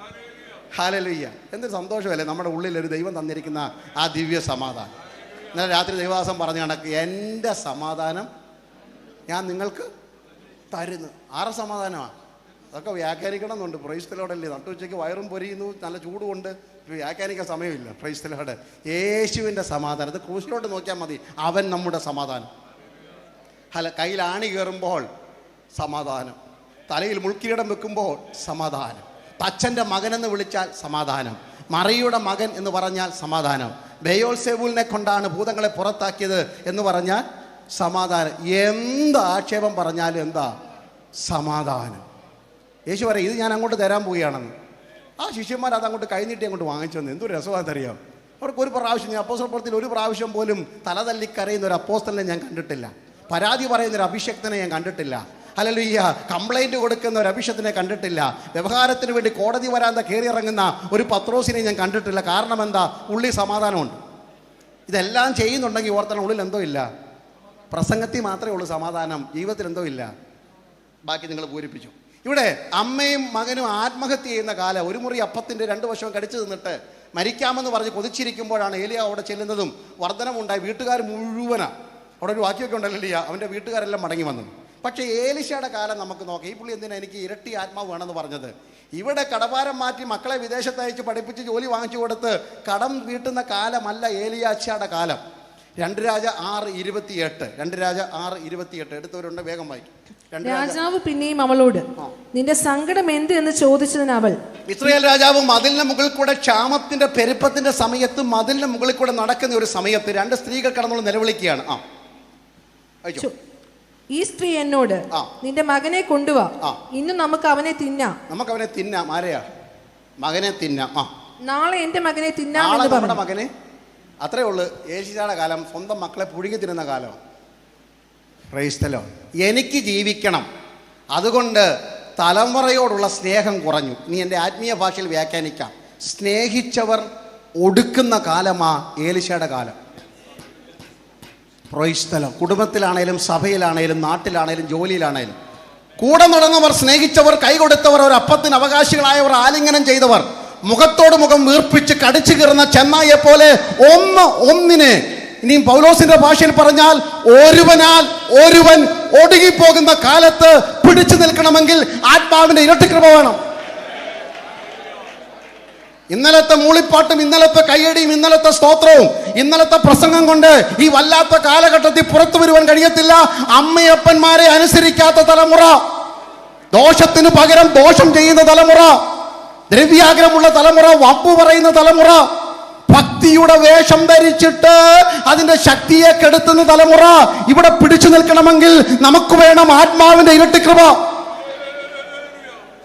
ഹല്ലേലൂയ. എന്തൊരു സന്തോഷമല്ലേ നമ്മുടെ ഉള്ളിലൊരു ദൈവം തന്നിരിക്കുന്ന ആ ദിവ്യ സമാധാനം. ഇന്നലെ രാത്രി ദൈവദാസൻ പറഞ്ഞ കണക്ക് എൻ്റെ സമാധാനം ഞാൻ നിങ്ങൾക്ക് തരുന്നു. ആരുടെ സമാധാനമാണ്? അതൊക്കെ വ്യാഖ്യാനിക്കണം എന്നുണ്ട്. Price the Lord. നട്ടുച്ചയ്ക്ക് വയറും പൊരിയുന്നു, നല്ല ചൂടുകൊണ്ട് വ്യാഖ്യാനിക്കാൻ സമയമില്ല. Price the Lord. യേശുവിൻ്റെ സമാധാനം, അത് ക്രൂശിലോട്ട് നോക്കിയാൽ മതി. അവൻ നമ്മുടെ സമാധാനം. കയ്യിൽ ആണി കയറുമ്പോൾ സമാധാനം, തലയിൽ മുൾക്കിരീടം വെക്കുമ്പോൾ സമാധാനം. തച്ചൻ്റെ മകനെന്ന് വിളിച്ചാൽ സമാധാനം. മറിയുടെ മകൻ എന്ന് പറഞ്ഞാൽ സമാധാനം. ബെയോൾസെബൂലിനെ കൊണ്ടാണ് ഭൂതങ്ങളെ പുറത്താക്കിയത് എന്ന് പറഞ്ഞാൽ സമാധാനം. എന്ത് ആക്ഷേപം പറഞ്ഞാലും എന്താ? സമാധാനം. യേശു പറയും, ഇത് ഞാൻ അങ്ങോട്ട് തരാൻ പോവുകയാണെന്ന്. ആ ശിഷ്യന്മാർ അത് അങ്ങോട്ട് കൈനീട്ടി അങ്ങോട്ട് വാങ്ങിച്ചു വന്നു. എന്തൊരു രസമാണെന്നറിയാം. അവർക്ക് ഒരു പ്രാവശ്യം, ഞാൻ അപ്പോസ്തല പ്രവൃത്തിയിൽ ഒരു പ്രാവശ്യം പോലും തലതല്ലിക്കരയുന്ന ഒരു അപ്പോസ്തലനെ ഞാൻ കണ്ടിട്ടില്ല. പരാതി പറയുന്ന ഒരു അഭിഷക്തനെ ഞാൻ കണ്ടിട്ടില്ല. ഹല്ലേലൂയ. കംപ്ലൈൻറ്റ് കൊടുക്കുന്ന ഒരു അഭിഷക്തനെ കണ്ടിട്ടില്ല. വ്യവഹാരത്തിന് വേണ്ടി കോടതി വരാന്ത കയറി ഇറങ്ങുന്ന ഒരു പത്രോസിനെ ഞാൻ കണ്ടിട്ടില്ല. കാരണം എന്താ? ഉള്ളിൽ സമാധാനമുണ്ട്. ഇതെല്ലാം ചെയ്യുന്നുണ്ടെങ്കിൽ ഓർത്തണം, ഉള്ളിൽ എന്തോ ഇല്ല. പ്രസംഗത്തിൽ മാത്രമേ ഉള്ളൂ സമാധാനം, ജീവിതത്തിൽ എന്തോ ഇല്ല. ബാക്കി നിങ്ങൾ പൂരിപ്പിച്ചു. ഇവിടെ അമ്മയും മകനും ആത്മഹത്യ ചെയ്യുന്ന കാലം, ഒരു മുറി അപ്പത്തിൻ്റെ 2 വശവും കടിച്ചു തിന്നിട്ട് മരിക്കാമെന്ന് പറഞ്ഞ് കൊതിച്ചിരിക്കുമ്പോഴാണ് ഏലിയ അവിടെ ചെല്ലുന്നതും വർധനമുണ്ടായി. വീട്ടുകാർ മുഴുവനാണ്. അവിടെ ഒരു വാക്യമൊക്കെ ഉണ്ടല്ലോ, അവൻ്റെ വീട്ടുകാരെല്ലാം മടങ്ങി വന്നത്. പക്ഷേ ഏലിശയുടെ കാലം നമുക്ക് നോക്കാം. ഈ പുള്ളി എന്തിനാണ് എനിക്ക് ഇരട്ടി ആത്മാവ് വേണമെന്ന് പറഞ്ഞത്? ഇവിടെ കടഭാരം മാറ്റി മക്കളെ വിദേശത്ത് അയച്ച് പഠിപ്പിച്ച് ജോലി വാങ്ങിച്ചു കൊടുത്ത് കടം വീട്ടുന്ന കാലമല്ല ഏലിയാശയുടെ കാലം. 2 രാജ 6:28. 2 രാജ 6:28 എടുത്തവരുണ്ട്, വേഗം വായിക്കും. രാജാവ് പിന്നെയും അവളോട്, നിന്റെ സങ്കടം എന്ത് എന്ന് ചോദിച്ചതിന് അവൾ, ഇസ്രായേൽ രാജാവ് മതിലിന് മുകളിൽ കൂടെ ക്ഷാമത്തിന്റെ പെരുപ്പത്തിന്റെ സമയത്ത് മതിലിന് മുകളിൽ കൂടെ നടക്കുന്ന ഒരു സമയത്ത് 2 സ്ത്രീകൾ കടന്നുള്ള നിലവിളിക്കുകയാണ്. ഈ സ്ത്രീ എന്നോട്, നിന്റെ മകനെ കൊണ്ടുവാ, ഇന്ന് നമുക്ക് അവനെ തിന്നാം. നമുക്കവനെ തിന്നാം. ആരെയാ? മകനെ തിന്നാം. നാളെ എന്റെ മകനെ തിന്നാം. നമ്മുടെ മകനെ. അത്രേ ഉള്ളു. ഏലിശയുടെ കാലം സ്വന്തം മക്കളെ പുഴുങ്ങി തിന്നുന്ന കാലം. Praise the Lord. എനിക്ക് ജീവിക്കണം, അതുകൊണ്ട് തലമുറയോടുള്ള സ്നേഹം കുറഞ്ഞു. നീ എൻ്റെ ആത്മീയ ഭാഷയിൽ വ്യാഖ്യാനിക്കാം. സ്നേഹിച്ചവർ ഒടുക്കുന്ന കാലമാ ഏലിശയുടെ കാലം. Praise the Lord. കുടുംബത്തിലാണേലും സഭയിലാണേലും നാട്ടിലാണേലും ജോലിയിലാണേലും കൂടെ നടന്നവർ, സ്നേഹിച്ചവർ, കൈകൊടുത്തവർ, ഒരു അപ്പത്തിന് അവകാശികളായവർ, ആലിംഗനം ചെയ്തവർ, മുഖത്തോട് മുഖം വീർപ്പിച്ച് കടിച്ചു കീറുന്ന ചെന്നായെ പോലെ ഒന്നിനെ, ഇനിയും പൗലോസിന്റെ ഭാഷയിൽ പറഞ്ഞാൽ ഒരുവനാൽ ഒരുവൻ ഒടുങ്ങിപ്പോകുന്ന കാലത്ത് പിടിച്ചു നിൽക്കണമെങ്കിൽ ആത്മാവിന്റെ ഇരട്ടിക്കൃപ വേണം. ഇന്നലത്തെ മൂളിപ്പാട്ടും ഇന്നലത്തെ കയ്യടിയും ഇന്നലത്തെ സ്തോത്രവും ഇന്നലത്തെ പ്രസംഗം കൊണ്ട് ഈ വല്ലാത്ത കാലഘട്ടത്തിൽ പുറത്തു വരുവാൻ കഴിയത്തില്ല. അമ്മയപ്പന്മാരെ അനുസരിക്കാത്ത തലമുറ, ദോഷത്തിന് പകരം ദോഷം ചെയ്യുന്ന തലമുറ, ദ്രവ്യാഗ്രഹമുള്ള തലമുറ, വമ്പു പറയുന്ന തലമുറ, ഭക്തിയുടെ വേഷം ധരിച്ചിട്ട് അതിന്റെ ശക്തിയെ കെടുത്തുന്ന തലമുറ. ഇവിടെ പിടിച്ചു നിൽക്കണമെങ്കിൽ നമുക്ക് വേണം ആത്മാവിന്റെ ഇരട്ടിക്കൃപ.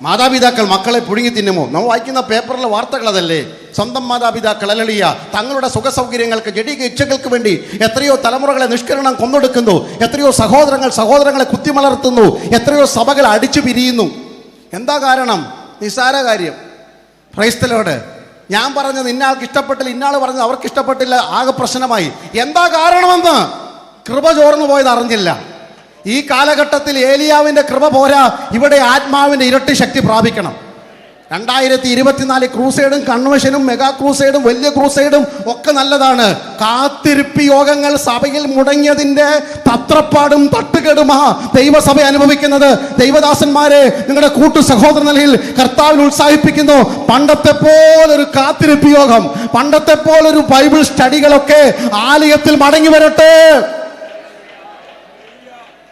മാതാപിതാക്കൾ മക്കളെ പുഴുങ്ങി തിന്നുമോ? നമ്മൾ വായിക്കുന്ന പേപ്പറിലെ വാർത്തകൾ അതല്ലേ. സ്വന്തം മാതാപിതാക്കൾ അലളിയ തങ്ങളുടെ സുഖസൗകര്യങ്ങൾക്ക്, ജഡിക ഇച്ഛകൾക്ക് വേണ്ടി എത്രയോ തലമുറകളെ നിഷ്കരണം കൊന്നൊടുക്കുന്നു. എത്രയോ സഹോദരങ്ങളെ കുത്തിമലർത്തുന്നു. എത്രയോ സഭകൾ അടിച്ചു പിരിയുന്നു. എന്താ കാരണം? നിസ്സാര കാര്യം. Price the Lord. ഞാൻ പറഞ്ഞത് ഇന്നയാൾക്ക് ഇഷ്ടപ്പെട്ടില്ല, ഇന്നയാൾ പറഞ്ഞത് അവർക്ക് ഇഷ്ടപ്പെട്ടില്ല, ആകെ പ്രശ്നമായി. എന്താ കാരണമെന്ന് കൃപ ചോർന്നു പോയത് അറിഞ്ഞില്ല. ഈ കാലഘട്ടത്തിൽ ഏലിയാവിൻ്റെ കൃപ പോരാ, ഇവിടെ ആത്മാവിൻ്റെ ഇരട്ടി ശക്തി പ്രാപിക്കണം. 2024 ക്രൂസൈഡും കൺവെൻഷനും മെഗാ ക്രൂസൈഡും വലിയ ക്രൂസൈഡും ഒക്കെ നല്ലതാണ്. കാത്തിരിപ്പ് യോഗങ്ങൾ സഭയിൽ മുടങ്ങിയതിൻ്റെ തത്രപ്പാടും തട്ടുകേടുമാ ദൈവസഭ അനുഭവിക്കുന്നത്. ദൈവദാസന്മാരെ, നിങ്ങളുടെ കൂട്ടു സഹോദര നിലയിൽ കർത്താവിൽ ഉത്സാഹിപ്പിക്കുന്നു. പണ്ടത്തെ പോലൊരു കാത്തിരിപ്പ് യോഗം, പണ്ടത്തെ പോലൊരു ബൈബിൾ സ്റ്റഡികളൊക്കെ ആലയത്തിൽ മടങ്ങി വരട്ടെ.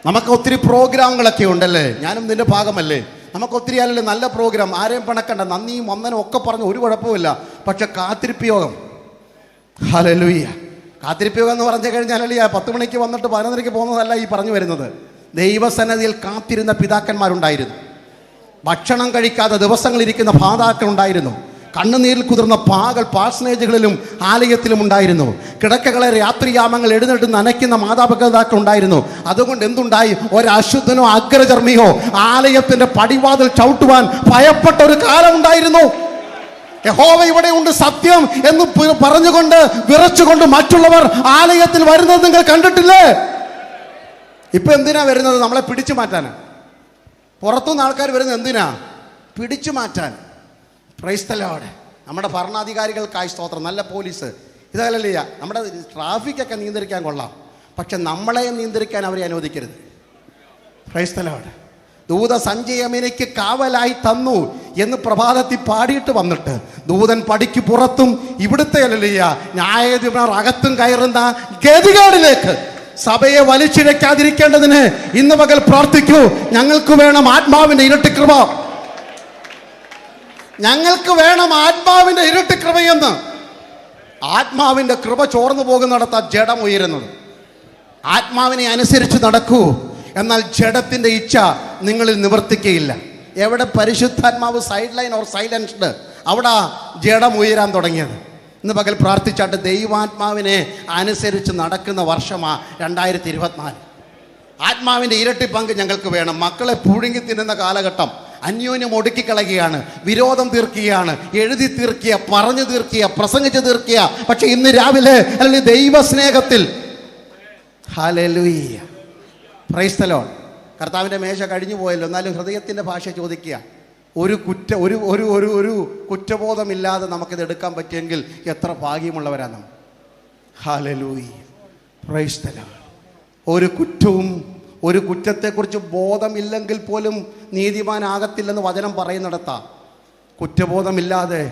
നമുക്ക് ഒത്തിരി പ്രോഗ്രാമുകളൊക്കെ ഉണ്ടല്ലേ, ഞാനും ഇതിൻ്റെ ഭാഗമല്ലേ. നമുക്ക് ഒത്തിരി അല്ലല്ലേ നല്ല പ്രോഗ്രാം, ആരെയും പണക്കണ്ട, നന്ദിയും വന്ദനം ഒക്കെ പറഞ്ഞ് ഒരു കുഴപ്പമില്ല. പക്ഷെ കാത്തിരിപ്പ് യോഗം, ഹല്ലേലൂയ, കാത്തിരിപ്പ് യോഗം എന്ന് പറഞ്ഞു കഴിഞ്ഞാലല്ലേ 10 മണിക്ക് വന്നിട്ട് 11:30 പോകുന്നതല്ല ഈ പറഞ്ഞു വരുന്നത്. ദൈവസന്നിധിയിൽ കാത്തിരുന്ന പിതാക്കന്മാരുണ്ടായിരുന്നു. ഭക്ഷണം കഴിക്കാതെ ദിവസങ്ങളിരിക്കുന്ന മാതാക്കളുണ്ടായിരുന്നു. കണ്ണുനീരിൽ കുതിർന്ന പാഴ്സനേജുകളിലും ആലയത്തിലും ഉണ്ടായിരുന്നു. കിടക്കകളെ രാത്രിയാമങ്ങൾ എഴുന്നേറ്റ് നനയ്ക്കുന്ന മാതാപിതാക്കൾ ഉണ്ടായിരുന്നു. അതുകൊണ്ട് എന്തുണ്ടായി? ഒരശുദ്ധനോ അഗ്രചർമ്മിയോ ആലയത്തിന്റെ പടിവാതിൽ ചവിട്ടുവാൻ ഭയപ്പെട്ട ഒരു കാലം ഉണ്ടായിരുന്നു. യഹോവ ഇവിടെ ഉണ്ട് സത്യം എന്ന് പറഞ്ഞുകൊണ്ട് വിറച്ചുകൊണ്ട് മറ്റുള്ളവർ ആലയത്തിൽ വരുന്നത് നിങ്ങൾ കണ്ടിട്ടില്ലേ? ഇപ്പൊ എന്തിനാ വരുന്നത്? നമ്മളെ പിടിച്ചു മാറ്റാനാ. പുറത്തുനിന്ന് ആൾക്കാർ വരുന്നത് എന്തിനാ? പിടിച്ചു മാറ്റാൻ. Price the Lord. നമ്മുടെ ഭരണാധികാരികൾക്കായി സ്തോത്രം. നല്ല പോലീസ് ഇതല്ലേ, നമ്മുടെ ട്രാഫിക്കൊക്കെ നിയന്ത്രിക്കാൻ കൊള്ളാം, പക്ഷെ നമ്മളെ നിയന്ത്രിക്കാൻ അവരെ അനുവദിക്കരുത്. Praise the Lord. ദൂത സഞ്ചയം എനിക്ക് കാവലായി തന്നു എന്ന് പ്രഭാതത്തിൽ പാടിയിട്ട് വന്നിട്ട് ദൂതൻ പടിക്ക് പുറത്തും ഇവിടുത്തെ അല്ലല്ല ന്യായാധിപർ അകത്തും കയറുന്ന ഗതികേടിലേക്ക് സഭയെ വലിച്ചിഴക്കാതിരിക്കേണ്ടതിന് ഇന്ന് പകൽ പ്രാർത്ഥിക്കൂ. ഞങ്ങൾക്ക് വേണം ആത്മാവിന്റെ ഇരട്ടി കൃപ. ഞങ്ങൾക്ക് വേണം ആത്മാവിന്റെ ഇരട്ടി കൃപയെന്ന്. ആത്മാവിന്റെ കൃപ ചോർന്നു പോകുന്നിടത്താ ജഡം ഉയരുന്നത്. ആത്മാവിനെ അനുസരിച്ച് നടക്കൂ, എന്നാൽ ജഡത്തിന്റെ ഇച്ഛ നിങ്ങളിൽ നിവർത്തിക്കുകയില്ല. എവിടെ പരിശുദ്ധാത്മാവ് സൈഡ് ലൈൻ ഓർ സൈലൻസ്ഡ്, അവിടെ ജഡം ഉയരാൻ തുടങ്ങിയത്. ഇന്ന് പകൽ പ്രാർത്ഥിച്ചാട്ട് ദൈവാത്മാവിനെ അനുസരിച്ച് നടക്കുന്ന വർഷമാണ് 2024. ആത്മാവിൻ്റെ ഇരട്ടി പങ്ക് ഞങ്ങൾക്ക് വേണം. മക്കളെ പുഴുങ്ങി തിന്നുന്ന കാലഘട്ടം. അന്യോന്യം ഒടുക്കിക്കളയുകയാണ്, വിരോധം തീർക്കുകയാണ്, എഴുതി തീർക്കുക, പറഞ്ഞു തീർക്കുക, പ്രസംഗിച്ച് തീർക്കുക. പക്ഷെ ഇന്ന് രാവിലെ അല്ലെങ്കിൽ ദൈവസ്നേഹത്തിൽ ഹല്ലേലൂയ, പ്രൈസ് ദി ലോർഡ്. കർത്താവിൻ്റെ മേശ കഴിഞ്ഞു പോയല്ലോ, എന്നാലും ഹൃദയത്തിൻ്റെ ഭാഷ ചോദിക്കുക. ഒരു കുറ്റബോധമില്ലാതെ നമുക്കിത് എടുക്കാൻ പറ്റിയെങ്കിൽ എത്ര ഭാഗ്യമുള്ളവരാണ് നമ്മൾ. Hallelujah, price the Lord. ഒരു കുറ്റത്തെക്കുറിച്ച് ബോധമില്ലെങ്കിൽ പോലും നീതിമാനാകത്തില്ലെന്ന് വചനം പറയുന്നിടത്താ. കുറ്റബോധമില്ലാതെ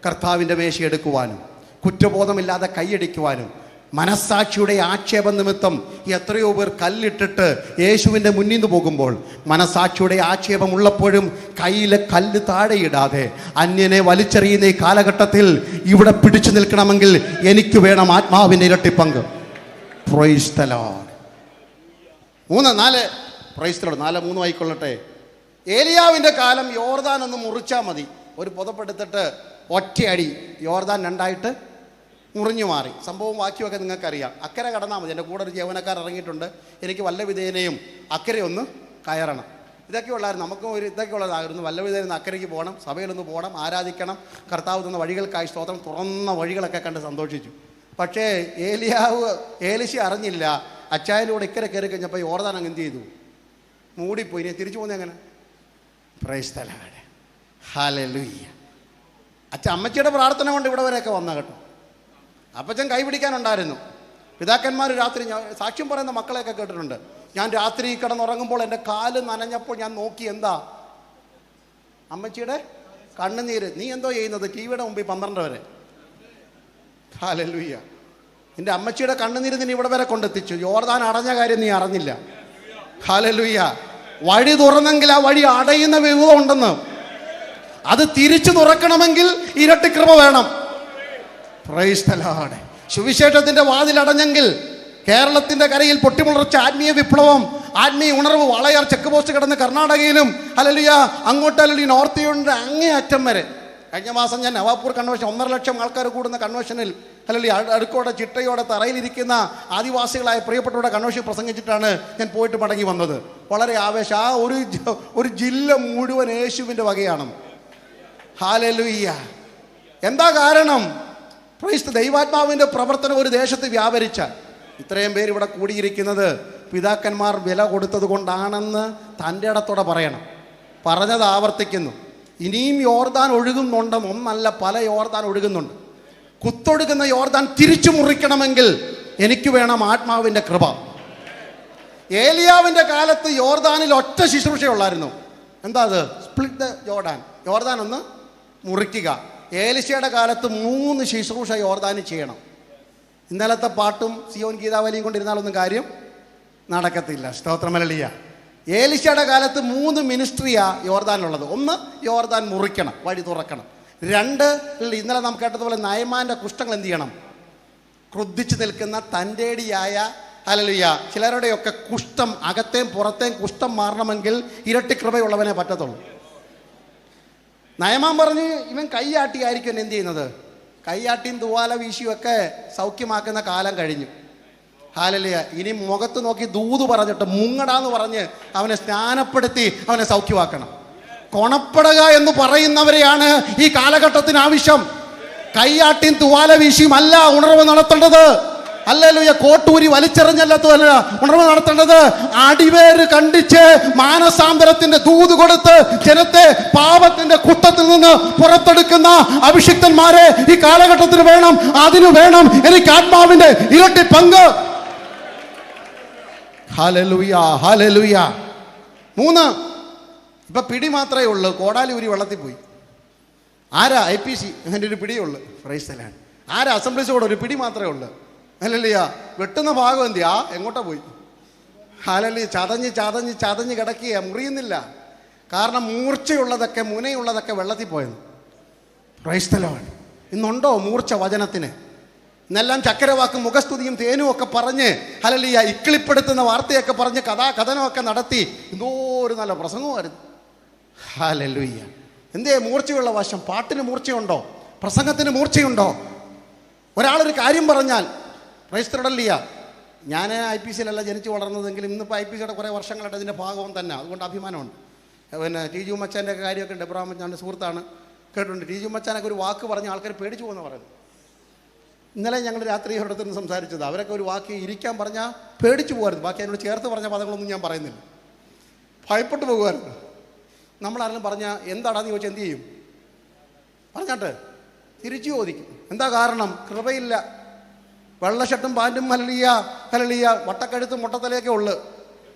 കർത്താവിൻ്റെ മേശ എടുക്കുവാനും കുറ്റബോധമില്ലാതെ കൈയടിക്കുവാനും മനസ്സാക്ഷിയുടെ ആക്ഷേപം നിമിത്തം എത്രയോ പേർ കല്ലിട്ടിട്ട് യേശുവിൻ്റെ മുന്നിൽ നിന്ന് പോകുമ്പോൾ മനസ്സാക്ഷിയുടെ ആക്ഷേപം ഉള്ളപ്പോഴും കയ്യിലെ കല്ല് താഴെയിടാതെ അന്യനെ വലിച്ചെറിയുന്ന ഈ കാലഘട്ടത്തിൽ ഇവിടെ പിടിച്ചു നിൽക്കണമെങ്കിൽ എനിക്ക് വേണം ആത്മാവിൻ്റെ ഇരട്ടി പങ്ക്. Price the Lord. 4 price the Lord. 4:3 ആയിക്കൊള്ളട്ടെ. ഏലിയാവിൻ്റെ കാലം യോർദാൻ ഒന്ന് മുറിച്ചാൽ മതി. ഒരു പുതപ്പെടുത്തിട്ട് ഒറ്റയടി യോർദാൻ 2ആയിട്ട് മുറിഞ്ഞു മാറി. സംഭവം ബാക്കിയൊക്കെ നിങ്ങൾക്കറിയാം. അക്കരെ കടന്നാൽ മതി. എൻ്റെ കൂടെ ഒരു യൗവനക്കാർ ഇറങ്ങിയിട്ടുണ്ട്. എനിക്ക് വല്ല വിധേനയും അക്കരെ ഒന്ന് കയറണം. ഇതൊക്കെ ഉള്ളായിരുന്നു. നമുക്കും ഇതൊക്കെ ഉള്ളതായിരുന്നു. വല്ല വിധേന അക്കരയ്ക്ക് പോകണം, സഭയിലൊന്ന് പോകണം, ആരാധിക്കണം. കർത്താവ് തന്ന വഴികൾക്കായി സ്തോത്രം. തുറന്ന വഴികളൊക്കെ കണ്ട് സന്തോഷിച്ചു. പക്ഷേ ഏലിശ അറിഞ്ഞില്ല. അച്ചായലൂടെ ഇക്കരെ കയറി കഴിഞ്ഞപ്പോൾ യോർദാൻ അങ്ങ് എന്ത് ചെയ്തു? മൂടിപ്പോയി. ഇനി തിരിച്ചു പോകുന്നത് എങ്ങനെ? Price the Lord. ഹല്ലേലൂയ. അമ്മച്ചിയുടെ പ്രാർത്ഥന കൊണ്ട് ഇവിടെ വരെയൊക്കെ വന്ന കേട്ടോ. അപ്പച്ചൻ കൈപിടിക്കാനുണ്ടായിരുന്നു. പിതാക്കന്മാർ രാത്രി, സാക്ഷ്യം പറയുന്ന മക്കളെയൊക്കെ കേട്ടിട്ടുണ്ട്. ഞാൻ രാത്രി കിടന്നുറങ്ങുമ്പോൾ എൻ്റെ കാല് നനഞ്ഞപ്പോൾ ഞാൻ നോക്കി, എന്താ? അമ്മച്ചിയുടെ കണ്ണുനീര്. നീ എന്തോ ചെയ്യുന്നത്? ടിവിയുടെ മുമ്പിൽ 12 വരെ. ഹല്ലേലൂയ. നിന്റെ അമ്മച്ചിയുടെ കണ്ണുനീര് നിന്നെ ഇവിടെ വരെ കൊണ്ടെത്തിച്ചു. യോർദാൻ അടഞ്ഞ കാര്യം നീ അറിഞ്ഞില്ല. ഹല്ലേലൂയ. വഴി തുറന്നെങ്കിൽ ആ വഴി അടയുന്ന വിധം ഉണ്ടെന്ന്. അത് തിരിച്ചു തുറക്കണമെങ്കിൽ ഇരട്ടി കൃപ വേണം. Price the Lord. സുവിശേഷത്തിന്റെ വാതിലടഞ്ഞെങ്കിൽ കേരളത്തിന്റെ കരയിൽ പൊട്ടിമുളർച്ച ആത്മീയ വിപ്ലവം, ആത്മീയ ഉണർവ് വളയാർ ചെക്ക് പോസ്റ്റ് കിടന്ന് കർണാടകയിലും ഹല്ലേലൂയ അങ്ങോട്ടല്ലെങ്കിൽ നോർത്ത് ഇന്ത്യയുടെ അങ്ങേ അറ്റം വരെ. കഴിഞ്ഞ മാസം ഞാൻ നവാപൂർ കൺവെൻഷൻ 1.5 ലക്ഷം ആൾക്കാർ കൂടുന്ന കൺവെൻഷനിൽ ഹല്ലേലൂയ അടുക്കോടെ ചിട്ടയോടെ തറയിലിരിക്കുന്ന ആദിവാസികളായ പ്രിയപ്പെട്ടവരുടെ കൺവെൻഷൻ പ്രസംഗിച്ചിട്ടാണ് ഞാൻ പോയിട്ട് മടങ്ങി വന്നത്. വളരെ ആവേശം. ആ ഒരു ജില്ല മുഴുവൻ യേശുവിൻ്റെ വകയാണ്. ഹല്ലേലൂയ. എന്താ കാരണം? ക്രൈസ്ത ദൈവാത്മാവിൻ്റെ പ്രവർത്തനം ഒരു ദേശത്ത് വ്യാപരിച്ചാൽ ഇത്രയും പേര് ഇവിടെ കൂടിയിരിക്കുന്നത് പിതാക്കന്മാർ വില കൊടുത്തത് കൊണ്ടാണെന്ന് തൻ്റെ ഇടത്തോടെ പറയണം. പറഞ്ഞത് ആവർത്തിക്കുന്നു. ഇനിയും യോർദാൻ ഒഴുകുന്നുണ്ടെന്ന്, ഒന്നല്ല പല യോർദാൻ ഒഴുകുന്നുണ്ട്. കുത്തൊഴുകുന്ന യോർദാൻ തിരിച്ചു മുറിക്കണമെങ്കിൽ എനിക്ക് വേണം ആത്മാവിൻ്റെ കൃപ. ഏലിയാവിൻ്റെ കാലത്ത് യോർദാനിൽ ഒറ്റ ശുശ്രൂഷയുള്ളായിരുന്നു. എന്താ അത്? സ്പ്ലിറ്റ് ദ യോർദാൻ. യോർദാൻ ഒന്ന് മുറിക്കുക. ഏലിശയുടെ കാലത്ത് 3 ശുശ്രൂഷ യോർദാനിൽ ചെയ്യണം. ഇന്നലത്തെ പാട്ടും സിയോൻ ഗീതാവലിയും കൊണ്ടിരുന്നാലൊന്നും കാര്യം നടക്കത്തില്ല. സ്തോത്രമല്ലിയ. ഏലിശയുടെ കാലത്ത് 3 മിനിസ്ട്രിയാ യോർദാനുള്ളത്. 1 യോർദാൻ മുറിക്കണം, വഴി തുറക്കണം. 2 ഇന്നലെ നാം കേട്ടതുപോലെ നയമാൻ്റെ കുഷ്ഠങ്ങൾ എന്ത് ചെയ്യണം? ക്രുദ്ധിച്ച് നിൽക്കുന്ന തൻ്റെടിയായ ഹല്ലേലൂയ ചിലരുടെയൊക്കെ കുഷ്ഠം, അകത്തേയും പുറത്തേയും കുഷ്ഠം മാറണമെങ്കിൽ ഇരട്ടി കൃപയുള്ളവനെ പറ്റത്തുള്ളൂ. നയമാൻ പറഞ്ഞ് ഇവൻ കൈയാട്ടിയായിരിക്കും എന്ത് ചെയ്യുന്നത്? കൈയാട്ടിയും തൂവാല വീശിയുമൊക്കെ സൗഖ്യമാക്കുന്ന കാലം കഴിഞ്ഞു. ഹല്ലേലൂയ. ഇനി മുഖത്ത് നോക്കി ദൂത് പറഞ്ഞിട്ട് മുങ്ങടാന്ന് പറഞ്ഞ് അവനെ സ്നാനപ്പെടുത്തി അവനെ സൗഖ്യമാക്കണം. കൊണപ്പെടുക എന്ന് പറയുന്നവരെയാണ് ഈ കാലഘട്ടത്തിന് ആവശ്യം. കൈയാട്ടിയും തൂവാല വീശിയും അല്ല ഉണർവ് നടത്തേണ്ടത്. ഹല്ലേലൂയ. കോട്ടൂരി വലിച്ചെറിഞ്ഞല്ലാത്തതല്ല ഉണർവ് നടത്തേണ്ടത്. അടിവേര് കണ്ടിച്ച് മാനസാന്തരത്തിന്റെ ദൂത് കൊടുത്ത് ജനത്തെ പാപത്തിന്റെ കുട്ടത്തിൽ നിന്ന് പുറത്തെടുക്കുന്ന അഭിഷിക്തന്മാരെ ഈ കാലഘട്ടത്തിന് വേണം. അതിനു വേണം എനിക്ക് ആത്മാവിന്റെ ഇരട്ടി പങ്ക്. Hallelujah, hallelujah. 3 ഇപ്പൊ പിടി മാത്രമേ ഉള്ളൂ. കോടാലി ഊരി വെള്ളത്തിൽ പോയി. ആരാ? IPC. അങ്ങനെ ഒരു പിടിയേ ഉള്ളൂ. Price the Lord. ആരാ? അസംബ്ലീസ് കൂടെ ഒരു പിടി മാത്രമേ ഉള്ളൂ. ഹല്ലേലൂയ. വെട്ടുന്ന ഭാഗം എന്തിയാ എങ്ങോട്ടാ പോയി? ഹല്ലേലൂയ. ചതഞ്ഞ് ചതഞ്ഞ് ചതഞ്ഞ് കിടക്കുക, മുറിയുന്നില്ല. കാരണം മൂർച്ചയുള്ളതൊക്കെ മുനയുള്ളതൊക്കെ വെള്ളത്തിൽ പോയത്. Price the Lord. ഇന്നുണ്ടോ മൂർച്ച വചനത്തിന്? ഇന്നെല്ലാം ചക്കരവാക്കും മുഖസ്തുതിയും തേനും ഒക്കെ പറഞ്ഞ് ഹല്ലേലൂയ ഇക്കിളിപ്പെടുത്തുന്ന വാർത്തയൊക്കെ പറഞ്ഞ് കഥനമൊക്കെ നടത്തി എന്തോ ഒരു നല്ല പ്രസംഗമായിരുന്നു. ഹല്ലേലൂയ. എന്തേ മൂർച്ചയുള്ള വശം? പാട്ടിന് മൂർച്ചയുണ്ടോ? പ്രസംഗത്തിന് മൂർച്ചയുണ്ടോ? ഒരാളൊരു കാര്യം പറഞ്ഞാൽ പ്രൈസ് ദി ലോർഡ്. ഞാൻ IPCയിലല്ല ജനിച്ച് വളർന്നതെങ്കിലും ഇന്നിപ്പോൾ IPCയുടെ കുറേ വർഷങ്ങളായിട്ട് അതിൻ്റെ ഭാഗവും തന്നെ, അതുകൊണ്ട് അഭിമാനമുണ്ട്. പിന്നെ ടി.ജു മച്ചാൻ്റെ ഒക്കെ കാര്യമൊക്കെ ഉണ്ട്. എബ്രഹാം മച്ചാൻ്റെ സുഹൃത്താണ്, കേട്ടിട്ടുണ്ട്. ടി.ജു മച്ചാനൊക്കെ ഒരു വാക്ക് പറഞ്ഞ ആൾക്കാർ പേടിച്ചു പോകുന്ന പറയുന്നത്. ഇന്നലെ ഞങ്ങൾ രാത്രി ഒരിടത്തു നിന്ന് സംസാരിച്ചത്, അവരൊക്കെ ഒരു വാക്ക് ഇരിക്കാൻ പറഞ്ഞാൽ പേടിച്ചു പോകുമായിരുന്നു. ബാക്കി അതിനോട് ചേർത്ത് പറഞ്ഞ പദങ്ങളൊന്നും ഞാൻ പറയുന്നില്ല, ഭയപ്പെട്ടു പോകുമായിരുന്നു. നമ്മളാരെങ്കിലും പറഞ്ഞാൽ എന്താടാന്ന് ചോദിച്ചാൽ എന്ത് ചെയ്യും? പറഞ്ഞാട്ട് തിരിച്ചു ചോദിക്കും. എന്താ കാരണം? കൃപയില്ല. വെള്ള ഷർട്ടും പാൻറ്റും ഹല്ലേലൂയ വട്ടക്കഴുത്തും മുട്ടത്തലയൊക്കെ ഉള്ളു.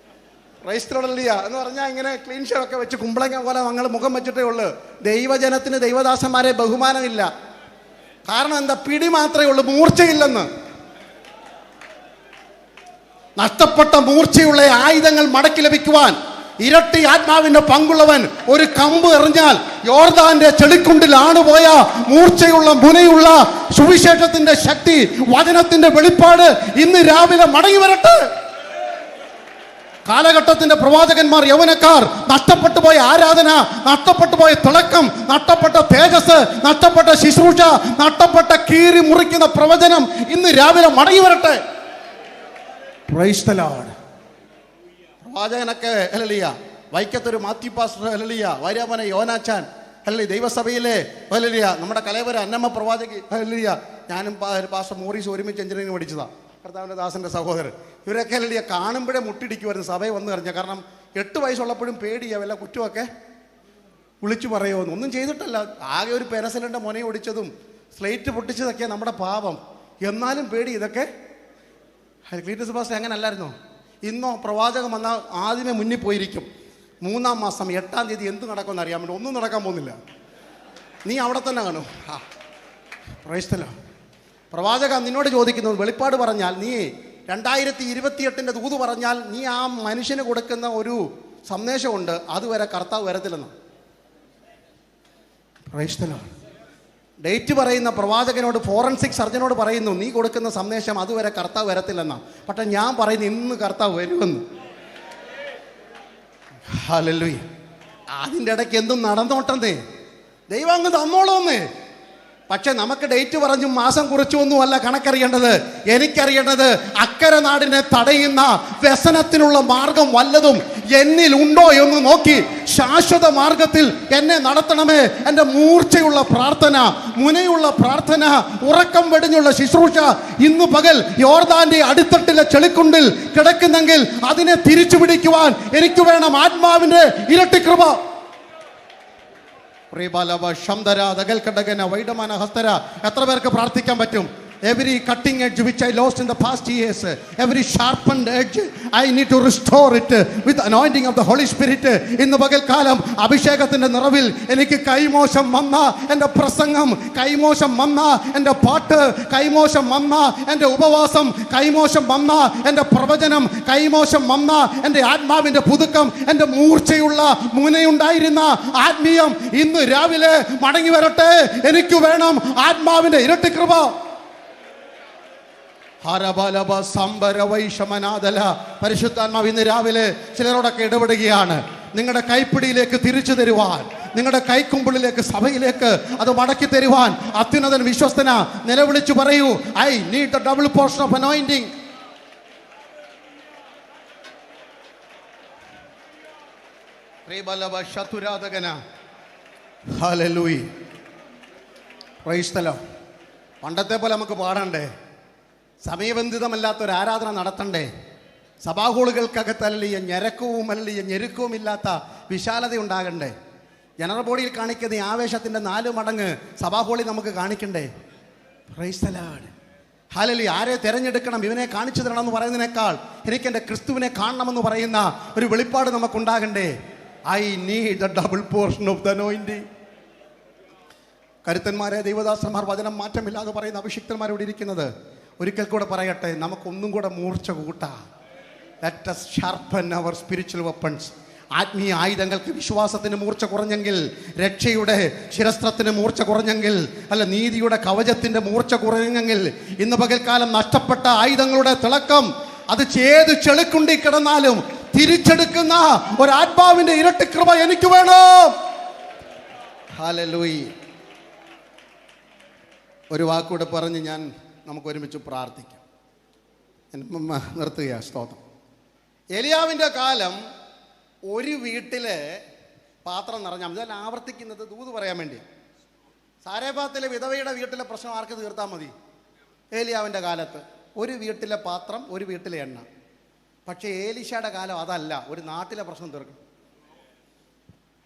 ക്രൈസ്തവല്ല എന്ന് പറഞ്ഞാൽ ഇങ്ങനെ ക്ലീൻ ഷേവൊക്കെ വെച്ച് കുമ്പളങ്ങ പോലെ ഞങ്ങൾ മുഖം വെച്ചിട്ടേ ഉള്ളു. ദൈവജനത്തിന് ദൈവദാസന്മാരെ ബഹുമാനമില്ല. കാരണം എന്താ? പിടി മാത്രമേ ഉള്ളൂ, മൂർച്ചയില്ലെന്ന്. നഷ്ടപ്പെട്ട മൂർച്ചയുള്ള ആയുധങ്ങൾ മടക്കി ലഭിക്കുവാൻ ഇരട്ടി ആത്മാവിന്റെ പങ്കുള്ളവൻ ഒരു കമ്പ് എറിഞ്ഞാൽ യോർദാന്റെ ചെളിക്കുണ്ടിലാണ് പോയ മൂർച്ചയുള്ള മുനയുള്ള സുവിശേഷത്തിന്റെ ശക്തി, വചനത്തിന്റെ വെളിപ്പാട് ഇന്ന് രാവിലെ മടങ്ങി വരട്ടെ. കാലഘട്ടത്തിന്റെ പ്രവാചകന്മാർ, യൗവനക്കാർ, നഷ്ടപ്പെട്ടു പോയ ആരാധന, നഷ്ടപ്പെട്ടു പോയ തിളക്കം, നഷ്ടപ്പെട്ട തേജസ്, നഷ്ടപ്പെട്ട ശുശ്രൂഷ, നഷ്ടപ്പെട്ട കീറി മുറിക്കുന്ന പ്രവചനം ഇന്ന് രാവിലെ മടങ്ങി വരട്ടെ. Praise the Lord. പ്രവാചകനൊക്കെ ഹല്ലേലൂയ, വൈക്കത്തൊരു Mathew pastor hallelujah, Varyamana Yonachan hallelujah, ദൈവസഭയിലെ ഹല്ലേലൂയ, നമ്മുടെ കലവര അന്നമ്മ പ്രവാചകി ഹല്ലേലൂയ, ഞാനും പാസ്റ്റർ മോറിസ് ഒരുമിച്ച് എഞ്ചിനീയറിംഗ് പഠിച്ചതാണ്, കർത്താവിൻ്റെ ദാസൻ്റെ സഹോദരൻ. ഇവരൊക്കെ ഹല്ലേലൂയ കാണുമ്പോഴേ മുട്ടിടിക്കുമായിരുന്നു സഭയിൽ വന്നു കഴിഞ്ഞാൽ. കാരണം 8 വയസ്സുള്ളപ്പോഴും പേടിയാ വല്ല കുറ്റമൊക്കെ വിളിച്ചു പറയുമെന്ന്. ഒന്നും ചെയ്തിട്ടല്ല, ആകെ ഒരു പെനസിലിൻ്റെ മുന ഒടിച്ചതും സ്ലേറ്റ് പൊട്ടിച്ചതൊക്കെയാണ് നമ്മുടെ പാപം. എന്നാലും പേടി. ഇതൊക്കെ ക്ലീറ്റസ് പാസ്റ്റർ അങ്ങനെ അല്ലായിരുന്നോ? ഇന്നോ പ്രവാചകം വന്നാൽ ആദ്യമേ മുന്നിൽ പോയിരിക്കും. 3-ാം മാസം 8-ാം തീയതി എന്ത് നടക്കുമെന്ന് അറിയാൻ വേണ്ടി. ഒന്നും നടക്കാൻ പോകുന്നില്ല, നീ അവിടെ തന്നെ കാണും. Price the Lord. പ്രവാചകൻ നിന്നോട് ചോദിക്കുന്നത്, വെളിപ്പാട് പറഞ്ഞാൽ നീ 2028 ദൂത് പറഞ്ഞാൽ നീ ആ മനുഷ്യന് കൊടുക്കുന്ന ഒരു സന്ദേശമുണ്ട്, അതുവരെ കർത്താവ് വരത്തില്ലെന്ന്. Praise the Lord. ഡേറ്റ് പറയുന്ന പ്രവാചകനോട്, ഫോറൻസിക് സർജനോട് പറയുന്നു, നീ കൊടുക്കുന്ന സന്ദേശം അതുവരെ കർത്താവ് വരത്തില്ലെന്നാണ്. പക്ഷെ ഞാൻ പറയുന്നു ഇന്ന് കർത്താവ് വരുമെന്ന്. ഹല്ലേലൂയ. അതിൻ്റെ ഇടയ്ക്ക് എന്തും നടന്നോട്ടെന്നേ, ദൈവം അങ്ങ് തന്നോളൂന്നേ. പക്ഷെ നമുക്ക് ഡേറ്റ് പറഞ്ഞും മാസം കുറിച്ചൊന്നും അല്ല കണക്കറിയേണ്ടത്. എനിക്കറിയേണ്ടത് അക്കരെ നാടിനെ തടയുന്ന വ്യസനത്തിനുള്ള മാർഗം വല്ലതും എന്നിലുണ്ടോ എന്ന് നോക്കി ശാശ്വത മാർഗത്തിൽ എന്നെ നടത്തണമേ. എൻ്റെ മൂർച്ചയുള്ള പ്രാർത്ഥന, മുനയുള്ള പ്രാർത്ഥന, ഉറക്കം വെടിഞ്ഞുള്ള ശുശ്രൂഷ ഇന്ന് പകൽ യോർദാന്റെ അടിത്തട്ടിലെ ചെളിക്കുണ്ടിൽ കിടക്കുന്നെങ്കിൽ അതിനെ തിരിച്ചു പിടിക്കുവാൻ എനിക്ക് വേണം ആത്മാവിൻ്റെ ഇരട്ടി കൃപ. എത്ര പേർക്ക് പ്രാർത്ഥിക്കാൻ പറ്റും? Every cutting edge which I lost in the past years, every sharpened edge, I need to restore it with the anointing of the Holy Spirit. ഇന്ന് പകൽക്കാലം അഭിഷേകത്തിന്റെ നിറവിൽ എനിക്ക് കൈമോശം വന്ന എൻ്റെ പ്രസംഗം, കൈമോശം വന്ന എൻ്റെ പാട്ട്, കൈമോശം വന്ന എൻ്റെ ഉപവാസം, കൈമോശം വന്ന എൻ്റെ പ്രവചനം, കൈമോശം വന്ന എൻ്റെ ആത്മാവിൻ്റെ പുതുക്കം, എൻ്റെ മൂർച്ചയുള്ള മുനയുണ്ടായിരുന്ന ആത്മീയം ഇന്ന് രാവിലെ മടങ്ങി വരട്ടെ. എനിക്ക് വേണം ആത്മാവിൻ്റെ ഇരട്ടി കൃപ. പരിശുദ്ധാത്മാവ് ഇന്ന് രാവിലെ ചിലരോടൊക്കെ ഇടപെടുകയാണ്. നിങ്ങളുടെ കൈപ്പിടിയിലേക്ക് തിരിച്ചു തരുവാൻ, നിങ്ങളുടെ കൈക്കുമ്പിളിലേക്ക്, സഭയിലേക്ക് അത് മടക്കി തരുവാൻ അത്യുന്നതൻ വിശ്വസ്തന. നിലവിളിച്ചു പറയൂ, I need the double portion of anointing. പണ്ടത്തെ പോലെ നമുക്ക് പാടണ്ടേ? സമയബന്ധിതമല്ലാത്തൊരു ആരാധന നടത്തണ്ടേ? സഭാഹോളുകൾക്കകത്തല്ലിയ ഞരക്കവും അല്ലിയ ഞെരുക്കവും ഇല്ലാത്ത വിശാലത ഉണ്ടാകണ്ടേ? ജനറൽ ബോഡിയിൽ കാണിക്കുന്ന ഈ ആവേശത്തിൻ്റെ 4 മടങ്ങ് സഭാഹോളിൽ നമുക്ക് കാണിക്കണ്ടേ? Praise the Lord. ഹല്ലേലൂയ. ആരെ തിരഞ്ഞെടുക്കണം, ഇവനെ കാണിച്ചു തരണം എന്ന് പറയുന്നതിനേക്കാൾ എനിക്കെൻ്റെ ക്രിസ്തുവിനെ കാണണമെന്ന് പറയുന്ന ഒരു വെളിപ്പാട് നമുക്കുണ്ടാകണ്ടേ? I need the double portion of the anointing. കരുത്തന്മാരെ, ദൈവദാസന്മാർ, വചനം മാറ്റമില്ലാതെ പറയുന്ന അഭിഷിക്തന്മാരോട് ഇരിക്കുന്നത്, ഒരിക്കൽ കൂടെ പറയട്ടെ, നമുക്കൊന്നും കൂടെ മൂർച്ച കൂട്ടാം. Let us sharpen our spiritual weapons. ആത്മീയ ആയുധങ്ങൾക്ക് വിശ്വാസത്തിന് മൂർച്ച കുറഞ്ഞെങ്കിൽ, രക്ഷയുടെ ശിരസ്ത്രത്തിന് മൂർച്ച കുറഞ്ഞെങ്കിൽ, അല്ല നീതിയുടെ കവചത്തിന്റെ മൂർച്ച കുറഞ്ഞെങ്കിൽ, ഇന്ന് പകൽക്കാലം നഷ്ടപ്പെട്ട ആയുധങ്ങളുടെ തിളക്കം അത് ചേത് ചെളുക്കുണ്ടി കിടന്നാലും തിരിച്ചെടുക്കുന്ന ഒരാത്മാവിന്റെ ഇരട്ടി കൃപ എനിക്ക് വേണം. ഹല്ലേലൂയ. ഒരു വാക്കൂടെ പറഞ്ഞ് നമുക്ക് ഒരുമിച്ച് പ്രാർത്ഥിക്കാം. നിർത്തുക. സ്തോത്രം. ഏലിയാവിൻ്റെ കാലം ഒരു വീട്ടിലെ പാത്രം നിറഞ്ഞാൽ മതി. അതെല്ലാം ആവർത്തിക്കുന്നത് ദൂത് പറയാൻ വേണ്ടി. സാരേഫാത്തിലെ വിധവയുടെ വീട്ടിലെ പ്രശ്നം ആർക്ക് തീർത്താൽ മതി? ഏലിയാവിൻ്റെ കാലത്ത് ഒരു വീട്ടിലെ പാത്രം, ഒരു വീട്ടിലെ എണ്ണ. പക്ഷേ ഏലീശയുടെ കാലം അതല്ല, ഒരു നാട്ടിലെ പ്രശ്നം തീർക്കും.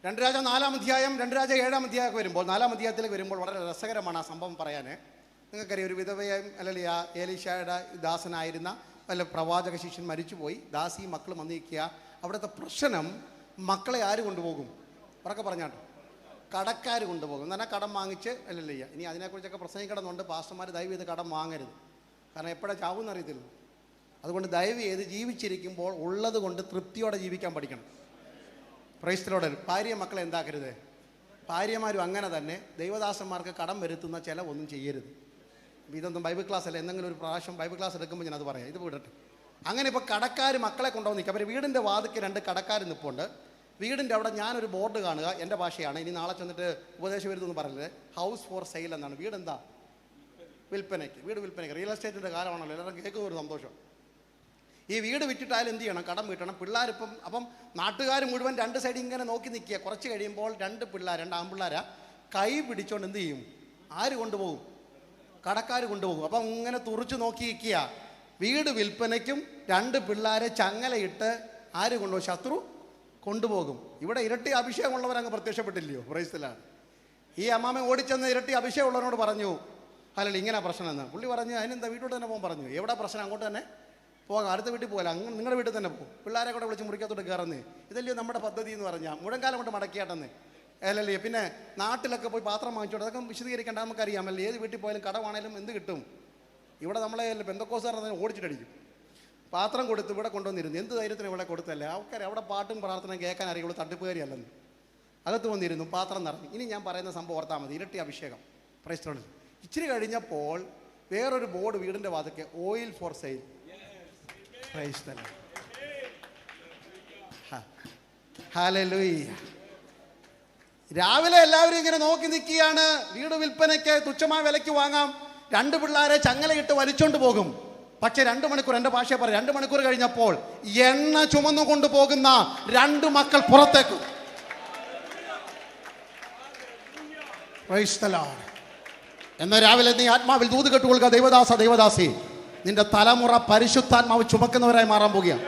2 രാജ 4-ാം അധ്യായം, 2 രാജ 7-ാം അധ്യായമൊക്കെ വരുമ്പോൾ, 4-ാം അധ്യായത്തിലേക്ക് വരുമ്പോൾ വളരെ രസകരമാണ് ആ സംഭവം പറയാൻ. നിങ്ങൾക്കറിയാം, ഒരു വിധവയും അല്ലെങ്കിൽ ആ ഏലീശയുടെ ദാസനായിരുന്ന വല്ല പ്രവാചക ശിഷ്യൻ മരിച്ചുപോയി, ദാസി മക്കൾ വന്നിരിക്കുക. അവിടുത്തെ പ്രശ്നം മക്കളെ ആര് കൊണ്ടുപോകും? ഉറക്കെ പറഞ്ഞാട്ടോ, കടക്കാർ കൊണ്ടുപോകും. എന്ന് പറഞ്ഞാൽ കടം വാങ്ങിച്ച് അല്ലല്ല. ഇനി അതിനെക്കുറിച്ചൊക്കെ പ്രസംഗിക്കണമെന്നുണ്ട്. പാസ്റ്റർമാർ ദയവ് ചെയ്ത് കടം വാങ്ങരുത്. കാരണം എപ്പോഴാണ് ചാവുമെന്ന് അറിയത്തില്ല. അതുകൊണ്ട് ദയവ് ചെയ്ത് ജീവിച്ചിരിക്കുമ്പോൾ ഉള്ളത് കൊണ്ട് തൃപ്തിയോടെ ജീവിക്കാൻ പഠിക്കണം. പ്രൈസ്തലോടെ ഭാര്യ മക്കളെ എന്താക്കരുത്. ഭാര്യമാരും അങ്ങനെ തന്നെ ദൈവദാസന്മാർക്ക് കടം വരുത്തുന്ന ചിലവൊന്നും ചെയ്യരുത്. ഇതൊന്നും ബൈബിൾ ക്ലാസ് അല്ല. എന്തെങ്കിലും ഒരു പ്രാവശ്യം ബൈബിൾ ക്ലാസ് എടുക്കുമ്പോൾ ഞാനത് പറയാം. ഇത് വിടട്ടെ. അങ്ങനെ ഇപ്പോൾ കടക്കാർ മക്കളെ കൊണ്ടുവന്ന് നിൽക്കുക. അവർ വീടിൻ്റെ വാതിക്ക് 2 കടക്കാർ നിൽപ്പുണ്ട്. വീടിൻ്റെ അവിടെ ഞാനൊരു ബോർഡ് കാണുക. എൻ്റെ ഭാഷയാണ്. ഇനി നാളെ ചെന്നിട്ട് ഉപദേശം വരുന്നതെന്ന് പറഞ്ഞത് ഹൗസ് ഫോർ സെയിൽ എന്നാണ്. വീടെന്താ? വിൽപ്പനയ്ക്ക്. വീട് വിൽപ്പനയ്ക്ക്. റിയൽ എസ്റ്റേറ്റിൻ്റെ കാലമാണല്ലോ. എല്ലാവർക്കും കേൾക്കുന്ന ഒരു സന്തോഷം. ഈ വീട് വിറ്റിട്ടായാലും എന്ത് ചെയ്യണം? കടം വീട്ടണം. പിള്ളേരിപ്പം അപ്പം നാട്ടുകാർ മുഴുവൻ 2 സൈഡിൽ ഇങ്ങനെ നോക്കി നിൽക്കുക. കുറച്ച് കഴിയുമ്പോൾ 2 പിള്ളേർ, 2 ആൺപിള്ളേരാ കൈ പിടിച്ചോണ്ട് എന്ത് ചെയ്യും? ആര് കൊണ്ടുപോകും? കടക്കാർ കൊണ്ടുപോകും. അപ്പം ഇങ്ങനെ തുറച്ചു നോക്കി നിൽക്കുക. വീട് വിൽപ്പനയ്ക്കും 2 പിള്ളേരെ ചങ്ങലയിട്ട് ആര് കൊണ്ടുപോകും? ശത്രു കൊണ്ടുപോകും. ഇവിടെ ഇരട്ടി അഭിഷേകമുള്ളവരങ്ങ് പ്രത്യക്ഷപ്പെട്ടില്ലയോ? പ്രൈസ്തലാണ്. ഈ അമ്മാമ ഓടിച്ചെന്ന് ഇരട്ടി അഭിഷേകമുള്ളവരോട് പറഞ്ഞു, അല്ലല്ല ഇങ്ങനെ പ്രശ്നം എന്ന്. പുള്ളി പറഞ്ഞു, അതിനെന്താ വീട്ടിലോട്ട് തന്നെ പോകാൻ പറഞ്ഞു. എവിടെ പ്രശ്നം? അങ്ങോട്ട് തന്നെ പോകാം. അടുത്ത വീട്ടിൽ പോകല. അങ്ങ് നിങ്ങളുടെ വീട്ടിൽ തന്നെ പോകും. പിള്ളേരെ കൂടെ വിളിച്ച് മുറിക്കത്തോട്ട് കയറുന്നേ. ഇതല്ലയോ നമ്മുടെ പദ്ധതി എന്ന് പറഞ്ഞാൽ. മുഴങ്കാലം കൊണ്ട് മടക്കിയാട്ടെന്ന്. അല്ലല്ലേ. പിന്നെ നാട്ടിലൊക്കെ പോയി പാത്രം വാങ്ങിച്ചോട്ടെ. അതൊക്കെ വിശദീകരിക്കേണ്ട നമുക്കറിയാം. അല്ലേ, ഏത് വീട്ടിൽ പോയാലും കടമാണേലും എന്ത് കിട്ടും? ഇവിടെ നമ്മളെ പെന്തക്കോസ്തുകാർ ഓടിച്ചിട്ടടിക്കും. പാത്രം കൊടുത്ത് ഇവിടെ കൊണ്ടുവന്നിരുന്നു. എന്ത് ധൈര്യത്തിന് ഇവിടെ കൊടുത്തല്ലേ? ആൾക്കാർ അവിടെ പാട്ടും പ്രാർത്ഥനയും കേൾക്കാൻ അറിയുള്ളൂ. തട്ടിപ്പുകാരിയല്ലെന്ന്. അകത്ത് വന്നിരുന്നു, പാത്രം നിറഞ്ഞു. ഇനി ഞാൻ പറയുന്ന സംഭവം ഓർത്താൽ മതി. ഇരട്ടി അഭിഷേകം. Praise Lord. ഇച്ചിരി കഴിഞ്ഞപ്പോൾ വേറൊരു ബോർഡ് വീടിൻ്റെ വാതിക്ക്, oil for sale. Praise the Lord. Hallelujah. രാവിലെ എല്ലാവരും ഇങ്ങനെ നോക്കി നിൽക്കുകയാണ്. വീട് വിൽപ്പനയ്ക്ക് തുച്ഛമായ വിലയ്ക്ക് വാങ്ങാം. 2 പിള്ളേരെ ചങ്ങലയിട്ട് വലിച്ചോണ്ട് പോകും. പക്ഷെ 2 മണിക്കൂർ, എൻ്റെ ഭാഷ പറയാം, 2 മണിക്കൂർ കഴിഞ്ഞപ്പോൾ എണ്ണ ചുമന്നു കൊണ്ടുപോകുന്ന 2 മക്കൾ പുറത്തേക്കും. Price the Lord. എന്നാൽ രാവിലെ നീ ആത്മാവിൽ ദൂത് കേട്ടുകൊള്ളുക. ദൈവദാസ, ദൈവദാസി, നിന്റെ തലമുറ പരിശുദ്ധാത്മാവ് ചുമക്കുന്നവരായി മാറാൻ പോകുകയാണ്.